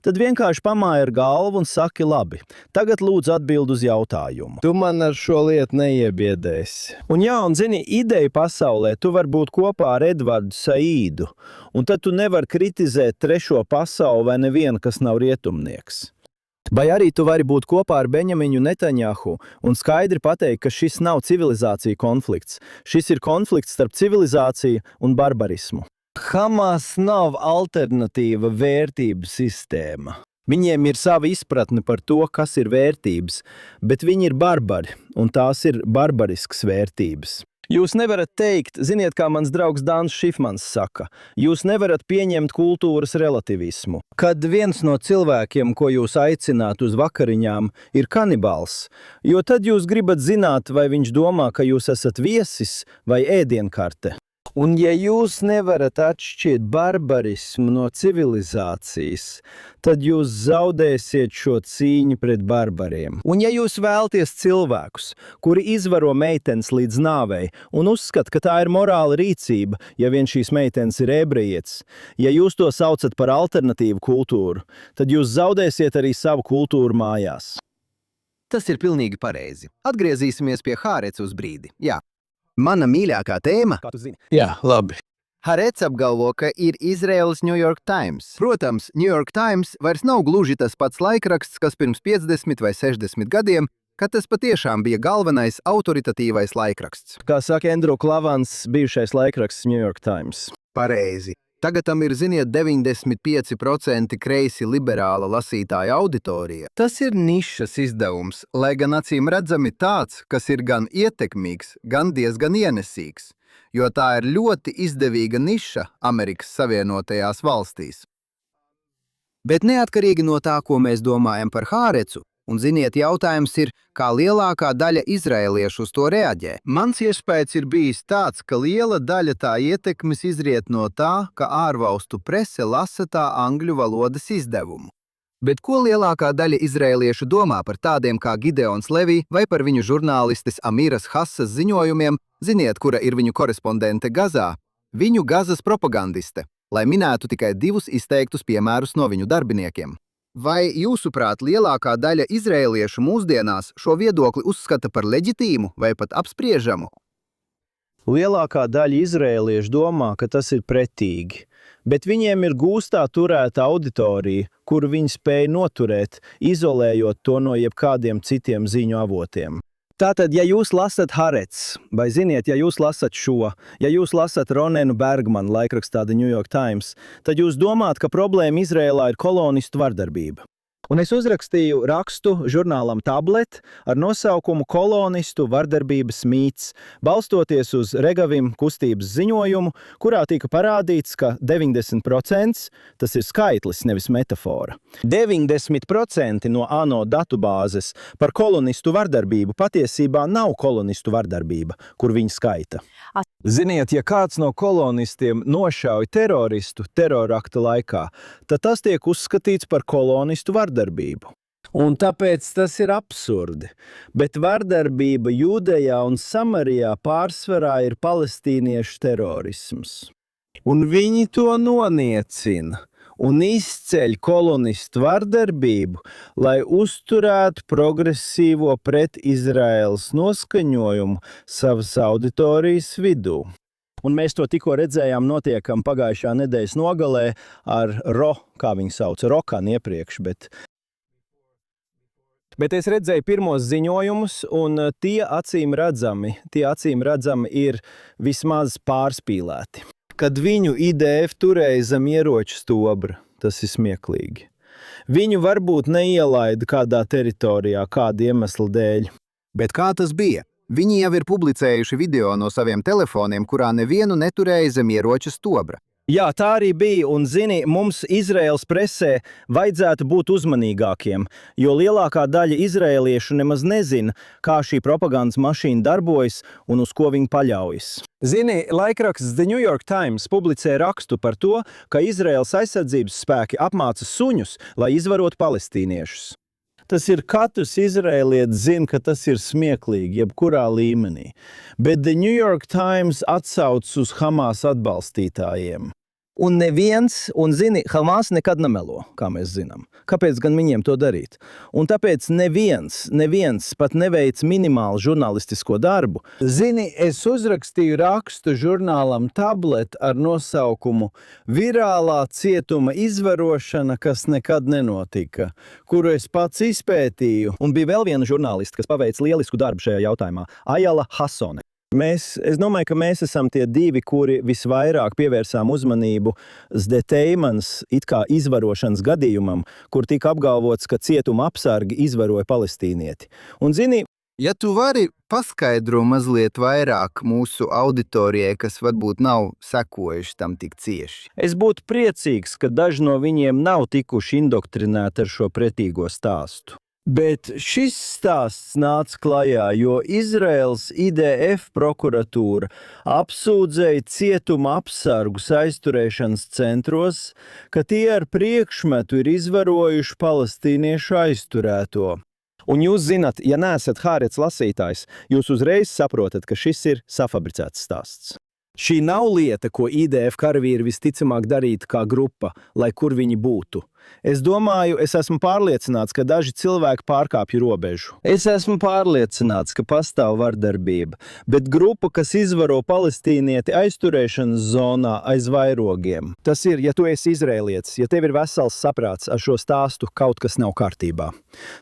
tad vienkārši pamāja ar galvu un saki labi. Tagad lūdzu atbild uz jautājumu. Tu man ar šo lietu neiebiedēsi. Un jā, un zini, ideja pasaulē, tu vari būt kopā ar Edvardu Saīdu, un tad tu nevari kritizēt trešo pasauli vai nevienu, kas nav rietumnieks. Vai arī tu vari būt kopā ar Beņamiņu Netanjahu un skaidri pateikt, ka šis nav civilizācija konflikts. Šis ir konflikts starp civilizāciju un barbarismu. Hamas nav alternatīva vērtību sistēma. Viņiem ir sava izpratne par to, kas ir vērtības, bet viņi ir barbari, un tās ir barbariskas vērtības. Jūs nevarat teikt, ziniet, kā mans draugs Dāns Šifmans saka, jūs nevarat pieņemt kultūras relativismu. Kad viens no cilvēkiem, ko jūs aicināt uz vakariņām, ir kanibāls, jo tad jūs gribat zināt, vai viņš domā, ka jūs esat viesis vai ēdienkarte. Un ja jūs nevarat atšķirt barbarismu no civilizācijas, tad jūs zaudēsiet šo cīņu pret barbariem. Un ja jūs vēlaties cilvēkus, kuri izvaro meitenes līdz nāvei un uzskata, ka tā ir morāla rīcība, ja vien šīs meitenes ir ebrejietis, ja jūs to saucat par alternatīvu kultūru, tad jūs zaudēsiet arī savu kultūru mājās. Tas ir pilnīgi pareizi. Atgriezīsimies pie Hāreca uz brīdi. Jā. Mana mīļākā tēma. Kā tu zini? Jā, labi. Haaretz apgalvo, ka ir Izraēlas New York Times. Protams, New York Times vairs nav gluži tas pats laikraksts, kas pirms 50 vai 60 gadiem, kad tas patiešām bija galvenais autoritatīvais laikraksts. Kā saka Andrew Klavans, bijušais laikraksts New York Times. Pareizi. Tagad tam ir, ziniet, 95% kreisi liberāla lasītāja auditorija. Tas ir nišas izdevums, lai gan acīm redzami tāds, kas ir gan ietekmīgs, gan diezgan ienesīgs, jo tā ir ļoti izdevīga niša Amerikas Savienotajās valstīs. Bet neatkarīgi no tā, ko mēs domājam par Haaretzu, un ziniet, jautājums ir, kā lielākā daļa izraēliešu uz to reaģē. Mans iespējas ir bijis tāds, ka liela daļa tā ietekmes izriet no tā, ka ārvalstu prese lasa tā angļu valodas izdevumu. Bet ko lielākā daļa izraēliešu domā par tādiem kā Gideons Levī vai par viņu žurnālistes Amīras Hassas ziņojumiem, ziniet, kura ir viņu korespondente Gazā, viņu Gazas propagandiste, lai minētu tikai 2 izteiktus piemērus no viņu darbiniekiem. Vai jūsuprāt lielākā daļa izraēliešu mūsdienās šo viedokli uzskata par leģitīmu vai pat apspriežamu? Lielākā daļa izraēliešu domā, ka tas ir pretīgi, bet viņiem ir gūstā turēta auditorija, kuru viņi spēj noturēt, izolējot to no jebkādiem citiem ziņu avotiem. Tātad, ja jūs lasat Haaretz, vai ziniet, ja jūs lasat šo, ja jūs lasat Ronenu Bergmanu laikrakstā The New York Times, tad jūs domājat, ka problēma Izrēlā ir kolonistu vardarbība. Un es uzrakstīju rakstu žurnālam Tablet ar nosaukumu Kolonistu vardarbības mīts, balstoties uz Regavim kustības ziņojumu, kurā tika parādīts, ka 90%, tas ir skaitlis, nevis metafora, 90% no ANO datubāzes par kolonistu vardarbību patiesībā nav kolonistu vardarbība, kur viņi skaita. Ziniet, ja kāds no kolonistiem nošauj teroristu terorakta laikā, tad tas tiek uzskatīts par kolonistu vardarbību. Un tāpēc tas ir absurdi. Bet vardarbība Jūdejā un Samarijā pārsvarā ir palestīniešu terorisms. Un viņi to noniecina un izceļ kolonistu vardarbību, lai uzturētu progresīvo pret Izraēlas noskaņojumu savas auditorijas vidū. Un mēs to tikko redzējām notiekam pagājušā nedēļas nogalē ar kā viņi sauc, Rokan iepriekš, bet es redzēju pirmos ziņojumus, un tie acīm redzami ir vismaz pārspīlēti. Kad viņu IDF turēja zem ieroču stobra, tas ir smieklīgi. Viņu varbūt neielaida kādā teritorijā kāda iemesla dēļ. Bet kā tas bija? Viņi jau ir publicējuši video no saviem telefoniem, kurā nevienu neturēja zem ieroča stobra. Jā, tā arī bija, un zini, mums Izraēlas presē vajadzētu būt uzmanīgākiem, jo lielākā daļa izraēliešu nemaz nezina, kā šī propagandas mašīna darbojas un uz ko viņi paļaujas. Zini, laikraksts The New York Times publicē rakstu par to, ka Izraēlas aizsardzības spēki apmāca suņus, lai izvarotu palestīniešus. Tas ir katrs izraēlietis zina, ka tas ir smieklīgi, jebkurā līmenī. Bet The New York Times atsauc uz Hamas atbalstītājiem. Un neviens, un zini, Hamas nekad nemelo, kā mēs zinām. Kāpēc gan viņiem to darīt? Un tāpēc neviens pat neveic minimālu žurnālistisko darbu. Zini, es uzrakstīju rakstu žurnālam Tablet ar nosaukumu Virālā cietuma izvarošana, kas nekad nenotika, kuru es pats izpētīju. Un bija vēl viena žurnāliste, kas paveic lielisku darbu šajā jautājumā – Ajala Hasone. Es domāju, ka mēs esam tie 2, kuri visvairāk pievērsām uzmanību Zdeteimanas it kā izvarošanas gadījumam, kur tika apgalvots, ka cietuma apsargi izvaroja palestīnieti. Un zini, ja tu vari paskaidro mazliet vairāk mūsu auditorijai, kas varbūt nav sekojuši tam tik cieši. Es būtu priecīgs, ka daži no viņiem nav tikuši indoktrinēti ar šo pretīgo stāstu. Bet šis stāsts nāca klajā, jo Izraēlas IDF prokuratūra apsūdzēja cietuma apsargus aizturēšanas centros, ka tie ar priekšmetu ir izvarojuši palestīniešu aizturēto. Un jūs zinat, ja neesat Haaretz lasītājs, jūs uzreiz saprotat, ka šis ir safabricēts stāsts. Šī nav lieta, ko IDF karavīri visticamāk darītu kā grupa, lai kur viņi būtu. Es domāju, es esmu pārliecināts, ka daži cilvēki pārkāpj robežu. Es esmu pārliecināts, ka pastāv vardarbība, bet grupa, kas izvaro palestīnieti aizturēšanas zonā aiz vairogiem. Tas ir, ja tu esi izrēlietis, ja tev ir vesels saprāts ar šo stāstu, kaut kas nav kārtībā.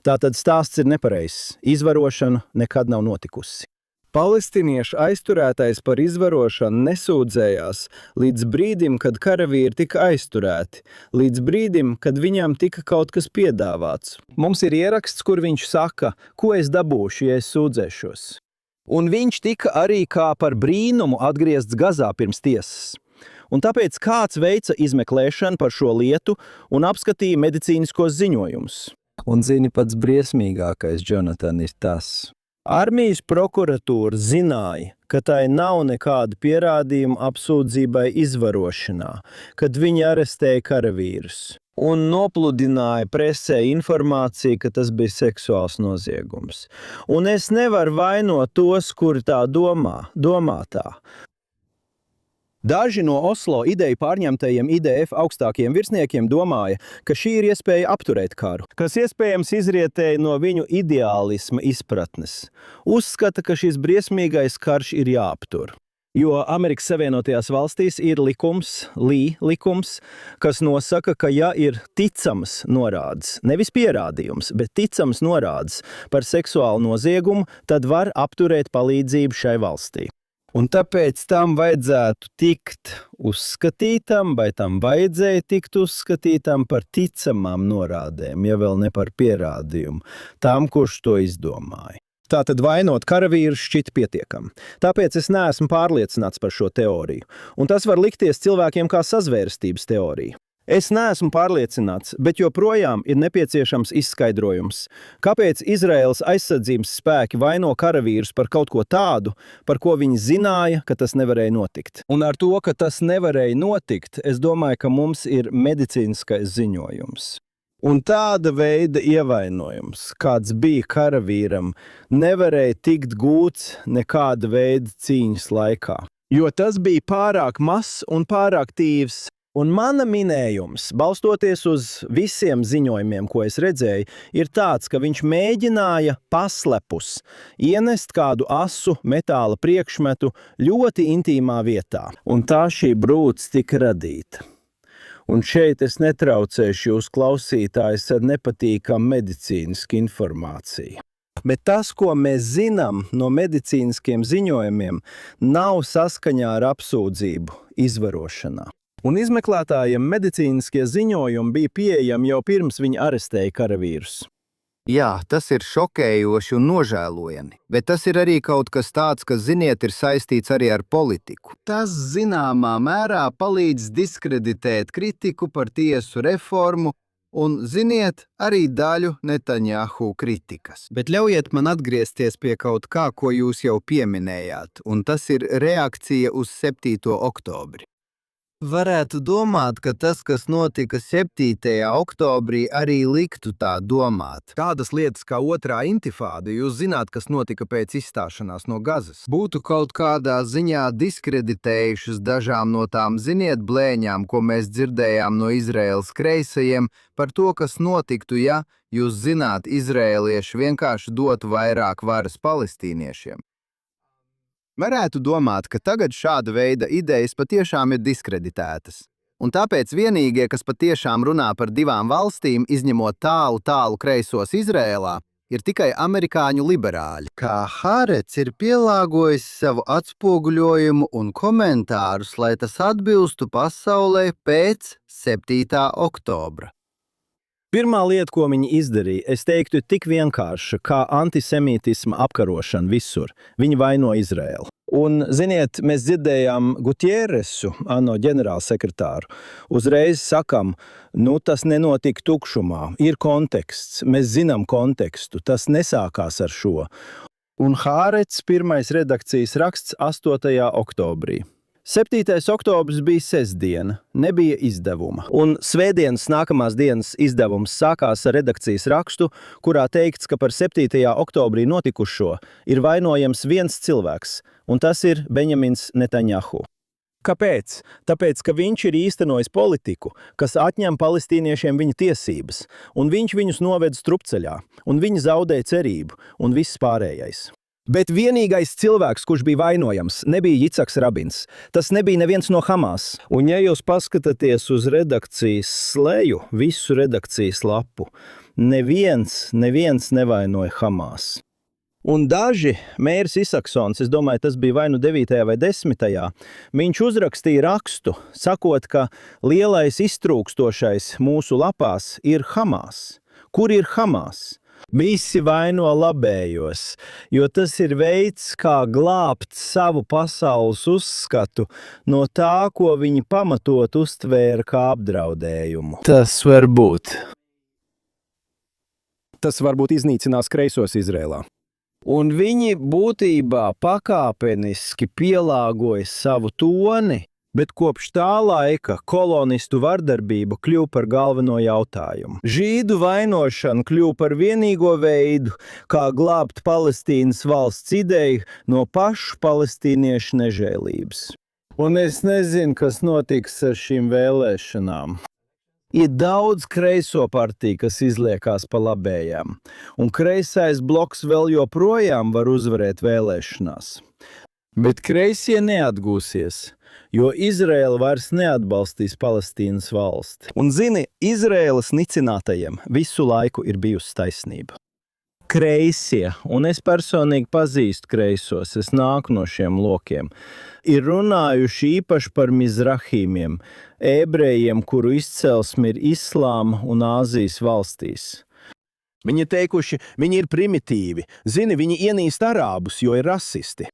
Tātad stāsts ir nepareizs. Izvarošana nekad nav notikusi. Palestīniešu aizturētais par izvarošanu nesūdzējās līdz brīdim, kad karavīri tika aizturēti, līdz brīdim, kad viņam tika kaut kas piedāvāts. Mums ir ieraksts, kur viņš saka, ko es dabūšu, ja es sūdzēšos. Un viņš tika arī kā par brīnumu atgriezts Gazā pirms tiesas. Un tāpēc kāds veica izmeklēšanu par šo lietu un apskatīja medicīniskos ziņojumus. Un zini, pats briesmīgākais, Jonathan, ir tas. Armijas prokuratūra zināja, ka tai nav nekāda pierādījuma apsūdzībai izvarošanā, kad viņi arestēja karavīrus, un nopludināja presē informāciju, ka tas bija seksuāls noziegums. Un es nevaru vainot tos, kuri tā domā tā. Daži no Oslo ideju pārņemtajiem IDF augstākiem virsniekiem domāja, ka šī ir iespēja apturēt karu, kas iespējams izrietēja no viņu ideālisma izpratnes. Uzskata, ka šis briesmīgais karš ir jāaptur. Jo Amerikas Savienotajās valstīs ir likums, likums, kas nosaka, ka ja ir ticams norādes, nevis pierādījums, bet ticams norādes par seksuālu noziegumu, tad var apturēt palīdzību šai valstī. Un tāpēc tam vajadzētu tikt uzskatītam, vai tam vajadzēja tikt uzskatītam par ticamām norādēm, ja vēl ne par pierādījumu, tam, kurš to izdomāja. Tātad vainot karavīrus šķiet pietiekami. Tāpēc es neesmu pārliecināts par šo teoriju. Un tas var likties cilvēkiem kā sazvērstības teorija. Es neesmu pārliecināts, bet joprojām ir nepieciešams izskaidrojums, kāpēc Izraēlas aizsardzības spēki vaino karavīrus par kaut ko tādu, par ko viņi zināja, ka tas nevarēja notikt. Un ar to, ka tas nevarēja notikt, es domāju, ka mums ir medicīniskais ziņojums. Un tāda veida ievainojums, kāds bija karavīram, nevarēja tikt gūts nekāda veida cīņas laikā. Jo tas bija pārāk mazs un pārāk tīvs. Un mana minējums, balstoties uz visiem ziņojumiem, ko es redzēju, ir tāds, ka viņš mēģināja paslepus ienest kādu asu metāla priekšmetu ļoti intīmā vietā. Un tā šī brūce tika radīta. Un šeit es netraucēšu jūs klausītājus ar nepatīkamu medicīnisku informāciju. Bet tas, ko mēs zinām no medicīniskiem ziņojumiem, nav saskaņā ar apsūdzību izvarošanā. Un izmeklētājiem medicīniskie ziņojumi bija pieejami jau pirms viņi arestēja karavīrus. Jā, tas ir šokējoši un nožēlojami, bet tas ir arī kaut kas tāds, kas, ziniet, ir saistīts arī ar politiku. Tas zināmā mērā palīdz diskreditēt kritiku par tiesu reformu un, ziniet, arī daļu Netanjahu kritikas. Bet ļaujiet man atgriezties pie kaut kā, ko jūs jau pieminējāt, un tas ir reakcija uz 7. oktobri. Varētu domāt, ka tas, kas notika 7. oktobrī, arī liktu tā domāt. Tādas lietas kā otrā intifāda, jūs zināt, kas notika pēc izstāšanās no Gazas. Būtu kaut kādā ziņā diskreditējušas dažām no tām, ziniet, blēņām, ko mēs dzirdējām no Izraēlas kreisajiem par to, kas notiktu, ja, jūs zināt, izraēlieši vienkārši dotu vairāk varas palestīniešiem. Varētu domāt, ka tagad šāda veida idejas patiešām ir diskreditētas. Un tāpēc vienīgie, kas patiešām runā par divām valstīm, izņemot tālu kreisos Izrēlā, ir tikai amerikāņu liberāļi. Kā Haaretz ir pielāgojis savu atspoguļojumu un komentārus, lai tas atbilstu pasaulē pēc 7. oktobra. Pirmā lieta, ko viņi izdarīja, es teiktu, tik vienkārša kā antisemītisma apkarošana visur. Viņi vaino Izraēlu. Un, ziniet, mēs dzirdējām Gutieresu, ANO ģenerālsekretāru. Uzreiz sakam, tas nenotika tukšumā, ir konteksts, mēs zinām kontekstu, tas nesākās ar šo. Un Haaretz pirmais redakcijas raksts 8. oktobrī. 7. oktobris bija sestdiena, nebija izdevuma. Un svētdienas nākamās dienas izdevums sākās ar redakcijas rakstu, kurā teikts, ka par 7. oktobrī notikušo ir vainojams viens cilvēks, un tas ir Benjamins Netanjahu. Kāpēc? Tāpēc, ka viņš ir īstenojis politiku, kas atņem palestīniešiem viņa tiesības, un viņš viņus noved strupceļā, un viņi zaudē cerību, un viss pārējais. Bet vienīgais cilvēks, kurš bija vainojams, nebija Jicaks Rabins. Tas nebija neviens no Hamas. Un ja jūs paskatāties uz redakcijas sleju, visu redakcijas lapu, neviens nevainoja Hamas. Un daži, mērs Isaksons, es domāju, tas bija vai nu 9. vai 10. viņš uzrakstīja rakstu, sakot, ka lielais iztrūkstošais mūsu lapās ir Hamas. Kur ir Hamas? Visi vaino labējos, jo tas ir veids, kā glābt savu pasaules uzskatu no tā, ko viņi pamatot uztvēra kā apdraudējumu. Tas var būt. Tas varbūt iznīcinās kreisos Izrēlā. Un viņi būtībā pakāpeniski pielāgoja savu toni, Bet kopš tā laika kolonistu vardarbība kļuva par galveno jautājumu. Žīdu vainošana kļuva par vienīgo veidu, kā glābt Palestīnas valsts ideju no pašu palestīniešu nežēlības. Un es nezinu, kas notiks ar šīm vēlēšanām. Ir daudz kreiso partiju, kas izliekās pa labējām, un kreisais bloks vēl joprojām var uzvarēt vēlēšanās. Bet kreisie neatgūsies, jo Izraēla vairs neatbalstīs Palestīnas valsti. Un zini, Izraēlas nicinātajiem visu laiku ir bijusi taisnība. Kreisie, un es personīgi pazīstu kreisos, es nāku no šiem lokiem, ir runājuši īpaši par mizrahīmiem, ebrejiem, kuru izcelsme ir Islāma un Āzijas valstīs. Viņi teikuši, viņi ir primitīvi, zini, viņi ienīst arābus, jo ir rasisti.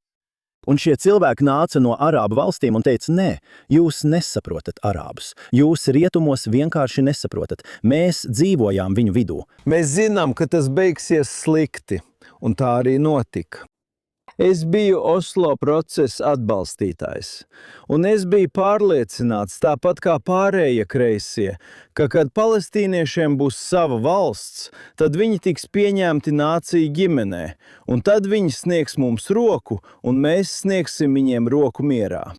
Un šie cilvēki nāca no arābu valstīm un teica, nē, jūs nesaprotat arābus. Jūs rietumos vienkārši nesaprotat. Mēs dzīvojām viņu vidū. Mēs zinām, ka tas beigsies slikti, un tā arī notika. Es biju Oslo procesa atbalstītājs, un es biju pārliecināts, tāpat kā pārējie kreisie, ka, kad palestīniešiem būs sava valsts, tad viņi tiks pieņemti nāciju ģimenē, un tad viņi sniegs mums roku, un mēs sniegsim viņiem roku mierā.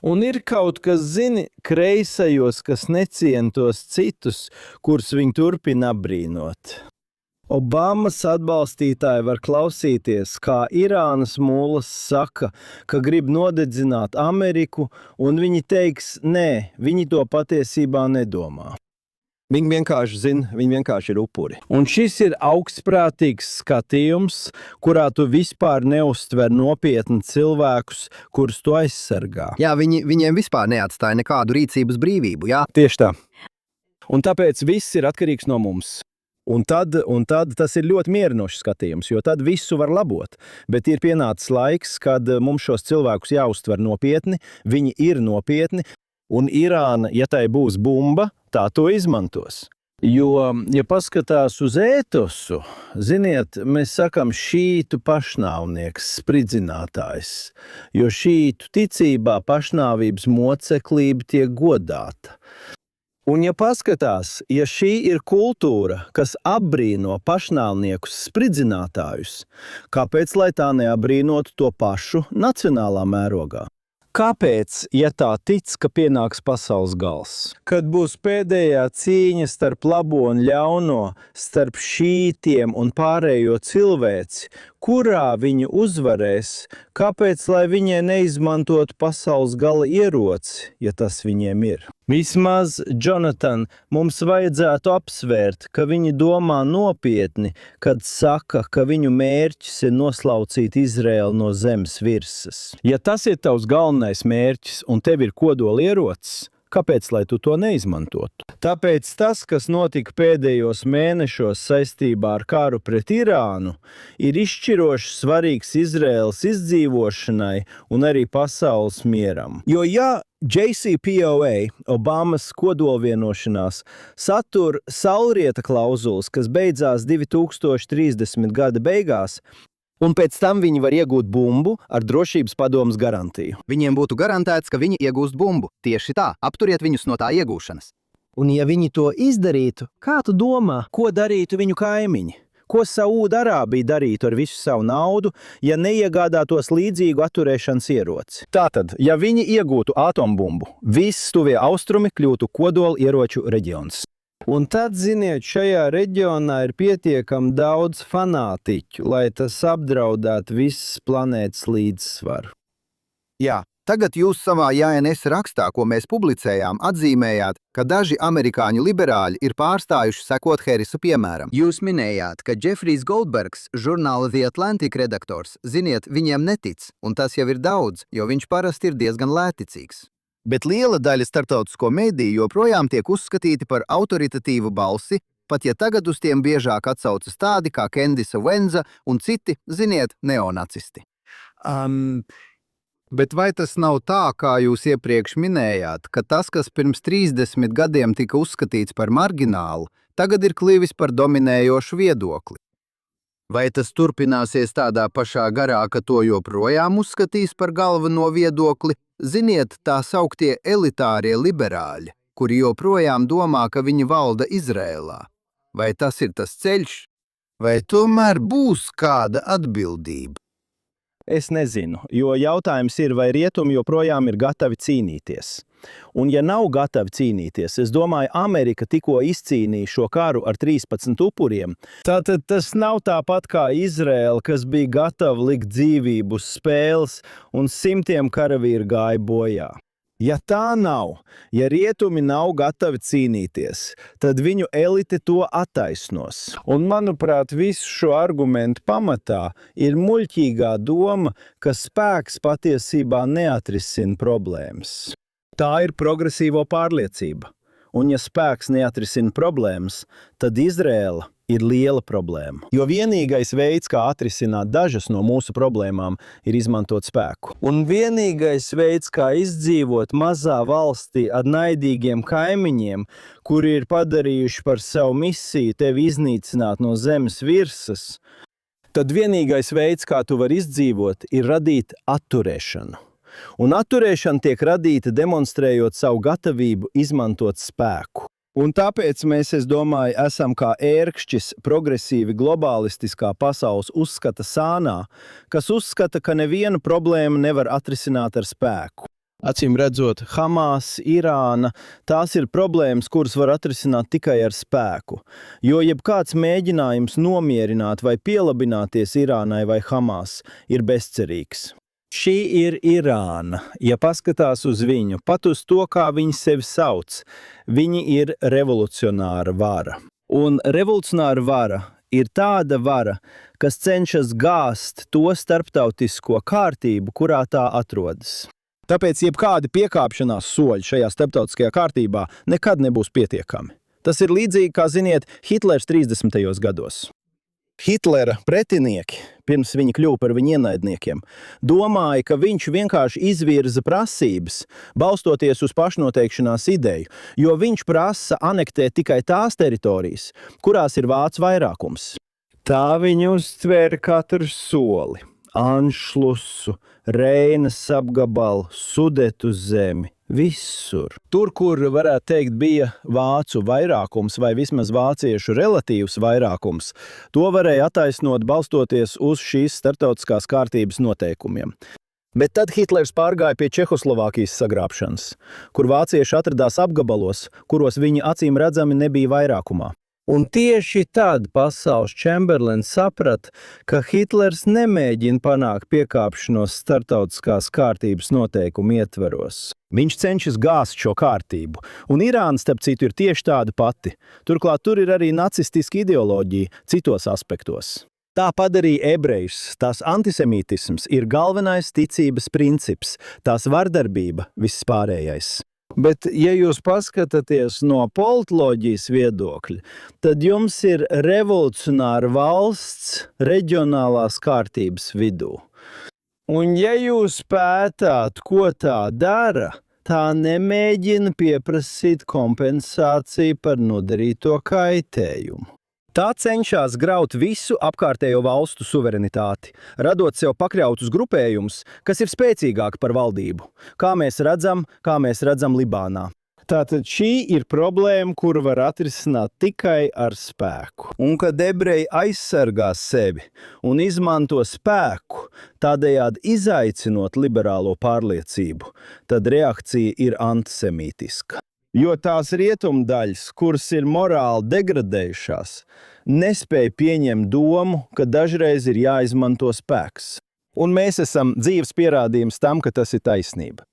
Un ir kaut kas, zini, kreisajos, kas neciena tos citus, kurus viņi turpina apbrīnot. Obamas atbalstītāji var klausīties, kā Irānas mūlas saka, ka grib nodedzināt Ameriku, un viņi teiks, nē, viņi to patiesībā nedomā. Viņi vienkārši zina, viņi vienkārši ir upuri. Un šis ir augstprātīgs skatījums, kurā tu vispār neuztver nopietni cilvēkus, kurus tu aizsargā. Jā, viņiem vispār neatstāja nekādu rīcības brīvību, jā? Tieši tā. Un tāpēc viss ir atkarīgs no mums. Un tad tas ir ļoti mierinošs skatījums, jo tad visu var labot. Bet ir pienācis laiks, kad mums šos cilvēkus jāuztver nopietni, viņi ir nopietni, un Irāna, ja tai būs bumba, tā to izmantos. Jo, ja paskatās uz ētosu, ziniet, mēs sakam šītu pašnāvnieks, spridzinātājs, jo šītu ticībā pašnāvības moceklība tiek godāta. Un ja paskatās, ja šī ir kultūra, kas apbrīno pašnāvniekus spridzinātājus, kāpēc lai tā neapbrīnotu to pašu nacionālā mērogā? Kāpēc, ja tā tic, ka pienāks pasaules gals? Kad būs pēdējā cīņa starp labo un ļauno, starp šītiem un pārējo cilvēci, kurā viņi uzvarēs, kāpēc lai viņai neizmantot pasaules gala ieroci, ja tas viņiem ir? Vismaz, Jonathan, mums vajadzētu apsvērt, ka viņi domā nopietni, kad saka, ka viņu mērķis ir noslaucīt Izraēlu no zemes virsmas. Ja tas ir tavs galvenais mērķis un tev ir kodolierocis, kāpēc lai tu to neizmantotu? Tāpēc tas, kas notika pēdējos mēnešos saistībā ar karu pret Irānu, ir izšķiroši svarīgs Izraēlas izdzīvošanai un arī pasaules mieram. Jo ja JCPOA, Obamas kodolvienošanās, satur saulrieta klauzulas, kas beidzās 2030. gada beigās, un pēc tam viņi var iegūt bumbu ar drošības padomes garantiju. Viņiem būtu garantēts, ka viņi iegūst bumbu. Tieši tā, apturiet viņus no tā iegūšanas. Un ja viņi to izdarītu, kā tu domā, ko darītu viņu kaimiņi? Ko Saūda-Arābija darītu ar visu savu naudu, ja neiegādātos līdzīgu atturēšanas ieroci? Tātad, ja viņi iegūtu atombumbu, viss tuvie austrumi kļūtu kodola ieroču reģions. Un tad, ziniet, šajā reģionā ir pietiekami daudz fanātiķu, lai tas apdraudētu visas planētas līdzsvaru. Jā, tagad jūs savā JNS rakstā, ko mēs publicējām, atzīmējāt, ka daži amerikāņu liberāļi ir pārstājuši sekot Harrisa piemēram. Jūs minējāt, ka Jeffrijs Goldbergs, žurnāla The Atlantic redaktors, ziniet, viņiem netic, un tas jau ir daudz, jo viņš parasti ir diezgan lētticīgs. Bet liela daļa starptautisko mediju joprojām tiek uzskatīti par autoritatīvu balsi, pat ja tagad uz tiem biežāk atsaucas tādi kā Kendisa Wenza un citi, ziniet, neonacisti. Bet vai tas nav tā, kā jūs iepriekš minējāt, ka tas, kas pirms 30 gadiem tika uzskatīts par marginālu, tagad ir kļuvis par dominējošu viedokli? Vai tas turpināsies tādā pašā garā, ka to joprojām uzskatīs par galveno viedokli? Ziniet, tā sauktie elitārie liberāļi, kuri joprojām domā, ka viņi valda Izrēlā. Vai tas ir tas ceļš? Vai tomēr būs kāda atbildība? Es nezinu, jo jautājums ir, vai rietumi joprojām ir gatavi cīnīties. Un ja nav gatavi cīnīties, es domāju, Amerika tikko izcīnīja šo karu ar 13 upuriem. Tātad tas nav tāpat kā Izraela, kas bija gatava likt dzīvību uz spēles un simtiem karavīru gāja bojā. Ja tā nav, ja rietumi nav gatavi cīnīties, tad viņu elite to attaisnos. Un, manuprāt, visu šo argumentu pamatā ir muļķīgā doma, ka spēks patiesībā neatrisina problēmas. Tā ir progresīvo pārliecība. Un ja spēks neatrisina problēmas, tad Izrēla ir liela problēma. Jo vienīgais veids, kā atrisināt dažas no mūsu problēmām, ir izmantot spēku. Un vienīgais veids, kā izdzīvot mazā valstī ar naidīgiem kaimiņiem, kuri ir padarījuši par savu misiju tevi iznīcināt no zemes virsmas, tad vienīgais veids, kā tu vari izdzīvot, ir radīt atturēšanu. Un atturēšana tiek radīta demonstrējot savu gatavību izmantot spēku. Un tāpēc mēs, es domāju, esam kā ērkšķis progresīvi globālistiskā pasaules uzskata sānā, kas uzskata, ka nevienu problēmu nevar atrisināt ar spēku. Acīm redzot, Hamas, Irāna, tās ir problēmas, kuras var atrisināt tikai ar spēku. Jo jebkāds mēģinājums nomierināt vai pielabināties Irānai vai Hamas ir bezcerīgs. Šī ir Irāna. Ja paskatās uz viņu, pat uz to, kā viņi sevi sauc, viņi ir revolucionāra vara. Un revolucionāra vara ir tāda vara, kas cenšas gāzt to starptautisko kārtību, kurā tā atrodas. Tāpēc jebkādi piekāpšanās soļi šajā starptautiskajā kārtībā nekad nebūs pietiekami. Tas ir līdzīgi, kā ziniet, Hitlers 30. gados. Hitlera pretinieki, pirms viņi kļuva par viņu ienaidniekiem, domāja, ka viņš vienkārši izvirza prasības, balstoties uz pašnoteikšanās ideju, jo viņš prasa anektēt tikai tās teritorijas, kurās ir vācu vairākums. Tā viņi uztvēra katru soli. Anšlusu, Reinas apgabalu, Sudetu zemi, visur. Tur, kur, varētu teikt, bija vācu vairākums vai vismaz vāciešu relatīvs vairākums, to varēja attaisnot balstoties uz šīs starptautiskās kārtības noteikumiem. Bet tad Hitlers pārgāja pie Čehoslovākijas sagrābšanas, kur vācieši atradās apgabalos, kuros viņi acīm redzami nebija vairākumā. Un tieši tad pasaules Čemberlens saprata, ka Hitlers nemēģina panākt piekāpšanos starptautiskās kārtības noteikumu ietveros. Viņš cenšas gāzt šo kārtību, un Irāna, starp citu, ir tieši tāda pati. Turklāt tur ir arī nacistiska ideoloģija citos aspektos. Tā padarīja ebrejus, tās antisemītisms ir galvenais ticības princips, tās vardarbība viss pārējais. Bet, ja jūs paskatāties no politoloģijas viedokļa, tad jums ir revolucionāra valsts reģionālās kārtības vidū. Un ja jūs pētāt, ko tā dara, tā nemēģina pieprasīt kompensāciju par nodarīto kaitējumu. Tā cenšas graut visu apkārtējo valstu suverenitāti, radot sev pakļautus grupējumus, kas ir spēcīgāki par valdību, kā mēs redzam Libānā. Tātad šī ir problēma, kuru var atrisināt tikai ar spēku. Un kad ebreji aizsargā sevi un izmanto spēku, tādējādi izaicinot liberālo pārliecību, tad reakcija ir antisemītiska. Jo tās rietumdaļas, kuras ir morāli degradējušās, nespēja pieņemt domu, ka dažreiz ir jāizmanto spēks. Un mēs esam dzīves pierādījums tam, ka tas ir taisnība.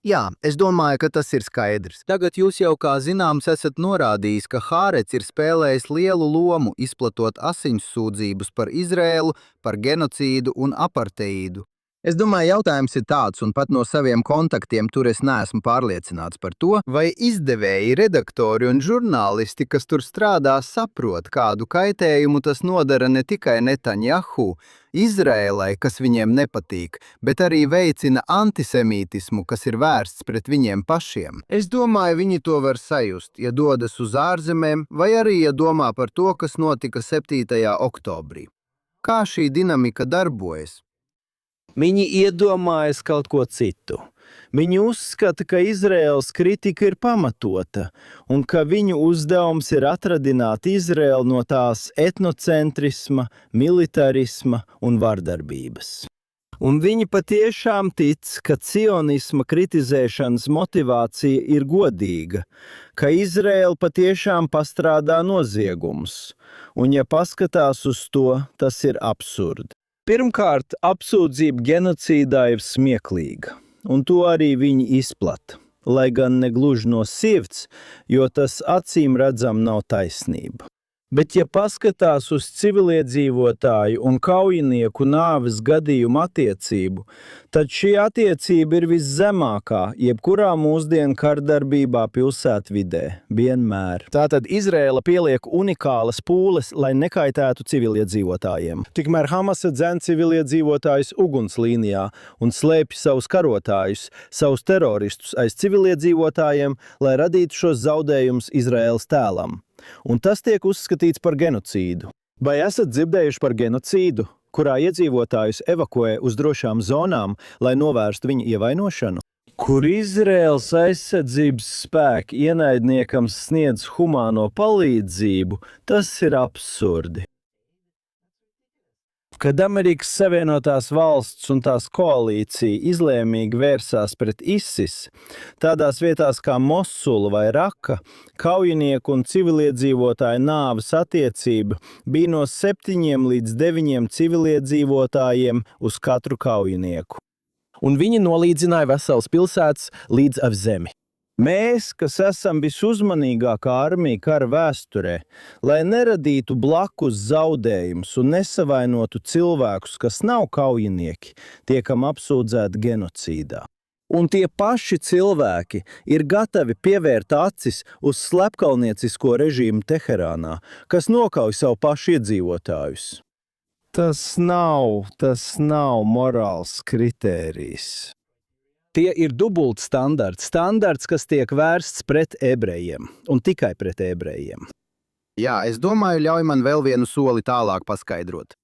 Jā, es domāju, ka tas ir skaidrs. Tagad jūs jau, kā zināms, esat norādījis, ka Hārets ir spēlējis lielu lomu, izplatot asiņssūdzības par Izrēlu, par genocīdu un aparteīdu. Es domāju, jautājums ir tāds, un pat no saviem kontaktiem tur es neesmu pārliecināts par to, vai izdevēji, redaktori un žurnālisti, kas tur strādā, saprot, kādu kaitējumu tas nodara ne tikai Netanjahu, Izrēlai, kas viņiem nepatīk, bet arī veicina antisemītismu, kas ir vērsts pret viņiem pašiem. Es domāju, viņi to var sajust, ja dodas uz ārzemēm, vai arī, ja domā par to, kas notika 7. oktobrī. Kā šī dinamika darbojas? Viņi iedomājas kaut ko citu. Viņi uzskata, ka Izraēlas kritika ir pamatota un ka viņu uzdevums ir atradināt Izraēlu no tās etnocentrisma, militarisma un vardarbības. Un viņi patiešām tic, ka cionisma kritizēšanas motivācija ir godīga, ka Izraēla patiešām pastrādā noziegumus, un ja paskatās uz to, tas ir absurdi. Pirmkārt, apsūdzība genocīdā ir smieklīga, un to arī viņi izplata, lai gan ne gluži no sirds, jo tas acīm redzam nav taisnība. Bet ja paskatās uz civiliedzīvotāju un kaujinieku nāves gadījumu attiecību, tad šī attiecība ir viszemākā, jebkurā mūsdienu kardarbībā pilsētvidē, vienmēr. Tātad Izraēla pieliek unikālas pūles, lai nekaitētu civiliedzīvotājiem. Tikmēr Hamasa dzen civiliedzīvotājus ugunslīnijā un slēpj savus karotājus, savus teroristus aiz civiliedzīvotājiem, lai radītu šos zaudējumus Izraēlas tēlam. Un tas tiek uzskatīts par genocīdu. Vai esat dzirdējuši par genocīdu, kurā iedzīvotājus evakuē uz drošām zonām, lai novērstu viņu ievainošanu? Kur Izraēlas aizsardzības spēki ienaidniekam sniedz humāno palīdzību, tas ir absurdi. Kad Amerikas Savienotās valsts un tās koalīcija izlēmīgi vērsās pret ISIS, tādās vietās kā Mosula vai Raka, kaujinieku un civiliedzīvotāju nāves attiecība bija no 7 līdz 9 civiliedzīvotājiem uz katru kaujinieku. Un viņi nolīdzināja veselas pilsētas līdz ar zemi. Mēs, kas esam visuzmanīgākā armija kara vēsturē, lai neradītu blakus zaudējumus un nesavainotu cilvēkus, kas nav kaujinieki, tiekam apsūdzēti genocīdā. Un tie paši cilvēki ir gatavi pievērt acis uz slepkavniecisko režīmu Teherānā, kas nokauj savu pašu iedzīvotājus. Tas nav morāls kritērijs. Tie ir dubultstandards, standarts, kas tiek vērsts pret ebrejiem, un tikai pret ebrejiem. Jā, es domāju, ļauj man vēl vienu soli tālāk paskaidrot.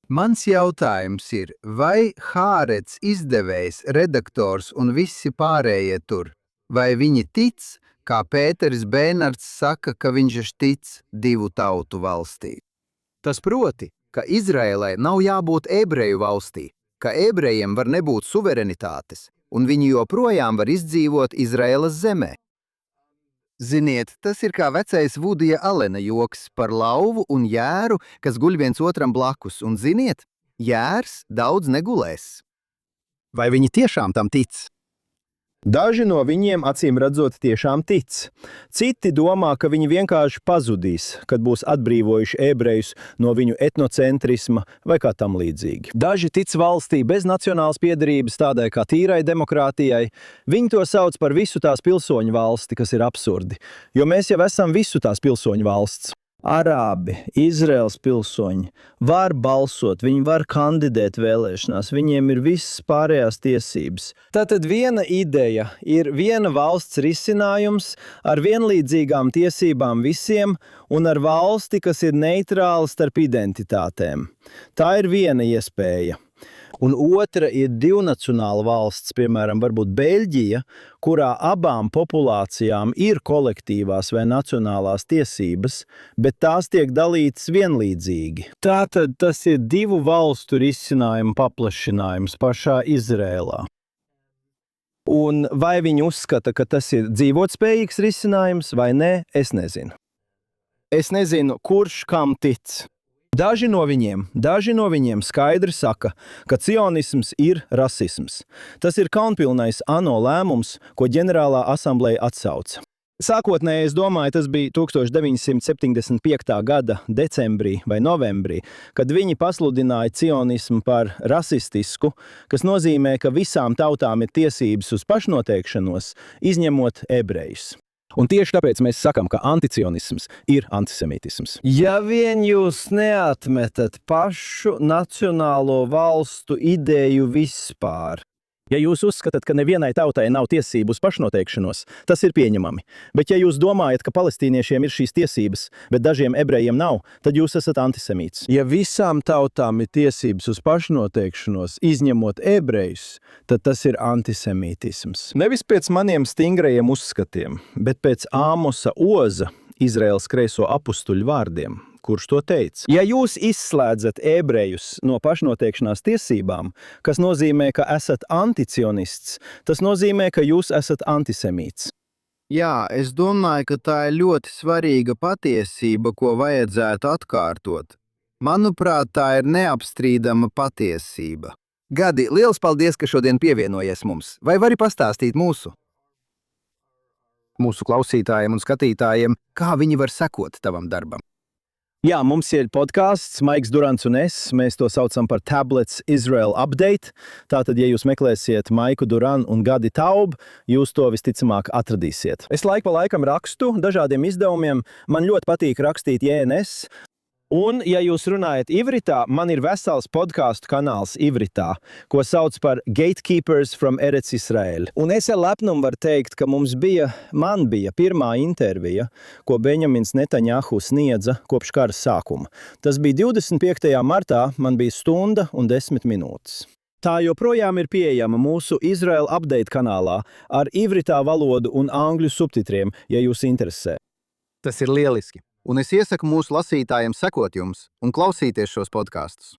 Mans jautājums ir, vai Hārets izdevējs, redaktors un visi pārējie tur, vai viņi tic, kā Pēteris Bēnards saka, ka viņš tic 2 tautu valstī? Tas proti, ka Izraēlai nav jābūt ebreju valstī, ka ebrejiem var nebūt suverenitātes, un viņi joprojām var izdzīvot Izraēlas zemē. Ziniet, tas ir kā vecais Vudija Alena joks par lauvu un jēru, kas guļ viens otram blakus, un ziniet, jērs daudz negulēs. Vai viņi tiešām tam tic? Daži no viņiem acīm redzot tiešām tic. Citi domā, ka viņi vienkārši pazudīs, kad būs atbrīvojuši ebrejus no viņu etnocentrisma vai kā tam līdzīgi. Daži tic valstī bez nacionālas piederības, tādai kā tīrai demokrātijai. Viņi to sauc par visu tās pilsoņu valsti, kas ir absurdi, jo mēs jau esam visu tās pilsoņu valsts. Arābi, Izraēlas pilsoņi var balsot, viņi var kandidēt vēlēšanās, viņiem ir visas pārējās tiesības. Tātad viena ideja ir viena valsts risinājums ar vienlīdzīgām tiesībām visiem un ar valsti, kas ir neitrāla starp identitātēm. Tā ir viena iespēja. Un otra ir divnacionāla valsts, piemēram, varbūt Beļģija, kurā abām populācijām ir kolektīvās vai nacionālās tiesības, bet tās tiek dalītas vienlīdzīgi. Tātad tas ir divu valstu risinājumu paplašinājums pašā Izrēlā. Un vai viņi uzskata, ka tas ir dzīvotspējīgs risinājums vai nē, es nezinu. Es nezinu, kurš kam tic. Daži no viņiem skaidri saka, ka cionisms ir rasisms. Tas ir kaunpilnais ANO lēmums, ko ģenerālā asambleja atsauca. Sākotnēji, es domāju, tas bija 1975. gada decembrī vai novembrī, kad viņi pasludināja cionismu par rasistisku, kas nozīmē, ka visām tautām ir tiesības uz pašnoteikšanos, izņemot ebrejus. Un tieši tāpēc mēs sakam, ka anticionisms ir antisemītisms. Ja vien jūs neatmetat pašu nacionālo valstu ideju vispār, Ja jūs uzskatāt, ka nevienai tautai nav tiesību uz pašnoteikšanos, tas ir pieņemami. Bet ja jūs domājat, ka palestīniešiem ir šīs tiesības, bet dažiem ebrejiem nav, tad jūs esat antisemīts. Ja visām tautām ir tiesības uz pašnoteikšanos, izņemot ebrejus, tad tas ir antisemītisms. Nevis pēc maniem stingrajiem uzskatiem, bet pēc Āmosa Oza, Izraēlas kreiso apustuļu vārdiem, kurš to teica. Ja jūs izslēdzat ebrejus no pašnoteikšanās tiesībām, kas nozīmē, ka esat anticionists, tas nozīmē, ka jūs esat antisemīts. Jā, es domāju, ka tā ir ļoti svarīga patiesība, ko vajadzētu atkārtot. Manuprāt, tā ir neapstrīdama patiesība. Gadi, liels paldies, ka šodien pievienojies mums. Vai vari pastāstīt mūsu klausītājiem un skatītājiem, kā viņi var sekot tavam darbam? Jā, mums ir podcasts, Maiks Durants un es. Mēs to saucam par Tablets Israel Update. Tātad, ja jūs meklēsiet Maiku Duran un Gadi Taub, jūs to visticamāk atradīsiet. Es laiku pa laikam rakstu dažādiem izdevumiem. Man ļoti patīk rakstīt JNS. Un, ja jūs runājat ivritā, man ir vesels podcastu kanāls ivritā, ko sauc par Gatekeepers from Eretz Israel. Un es ar lepnumu varu teikt, ka man bija pirmā intervija, ko Benjamins Netanjahu sniedza kopš kara sākuma. Tas bija 25. martā, man bija 1 un 10 minūtes. Tā joprojām ir pieejama mūsu Israel Update kanālā ar ivritā valodu un angļu subtitriem, ja jūs interesē. Tas ir lieliski. Un es iesaku mūsu lasītājiem sekot jums un klausīties šos podkastus.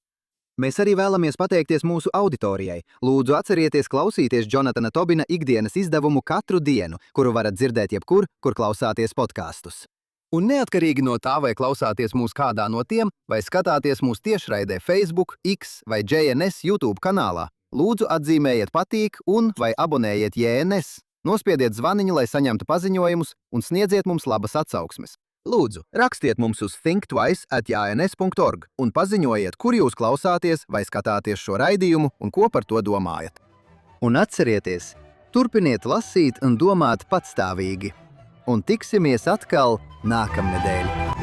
Mēs arī vēlamies pateikties mūsu auditorijai. Lūdzu, atcerieties klausīties Jonatana Tobina ikdienas izdevumu katru dienu, kuru varat dzirdēt jebkur, kur klausāties podkastus. Un neatkarīgi no tā, vai klausāties mūs kādā no tiem, vai skatāties mūs tiešraidē Facebook, X vai JNS YouTube kanālā, lūdzu atzīmējiet patīk un vai abonējiet JNS. Nospiediet zvaniņu, lai saņemtu paziņojumus un sniedziet mums labas atsauksmes. Lūdzu, rakstiet mums uz thinktwice@jns.org un paziņojiet, kur jūs klausāties vai skatāties šo raidījumu un ko par to domājat. Un atcerieties, turpiniet lasīt un domāt patstāvīgi. Un tiksimies atkal nākamnedēļ.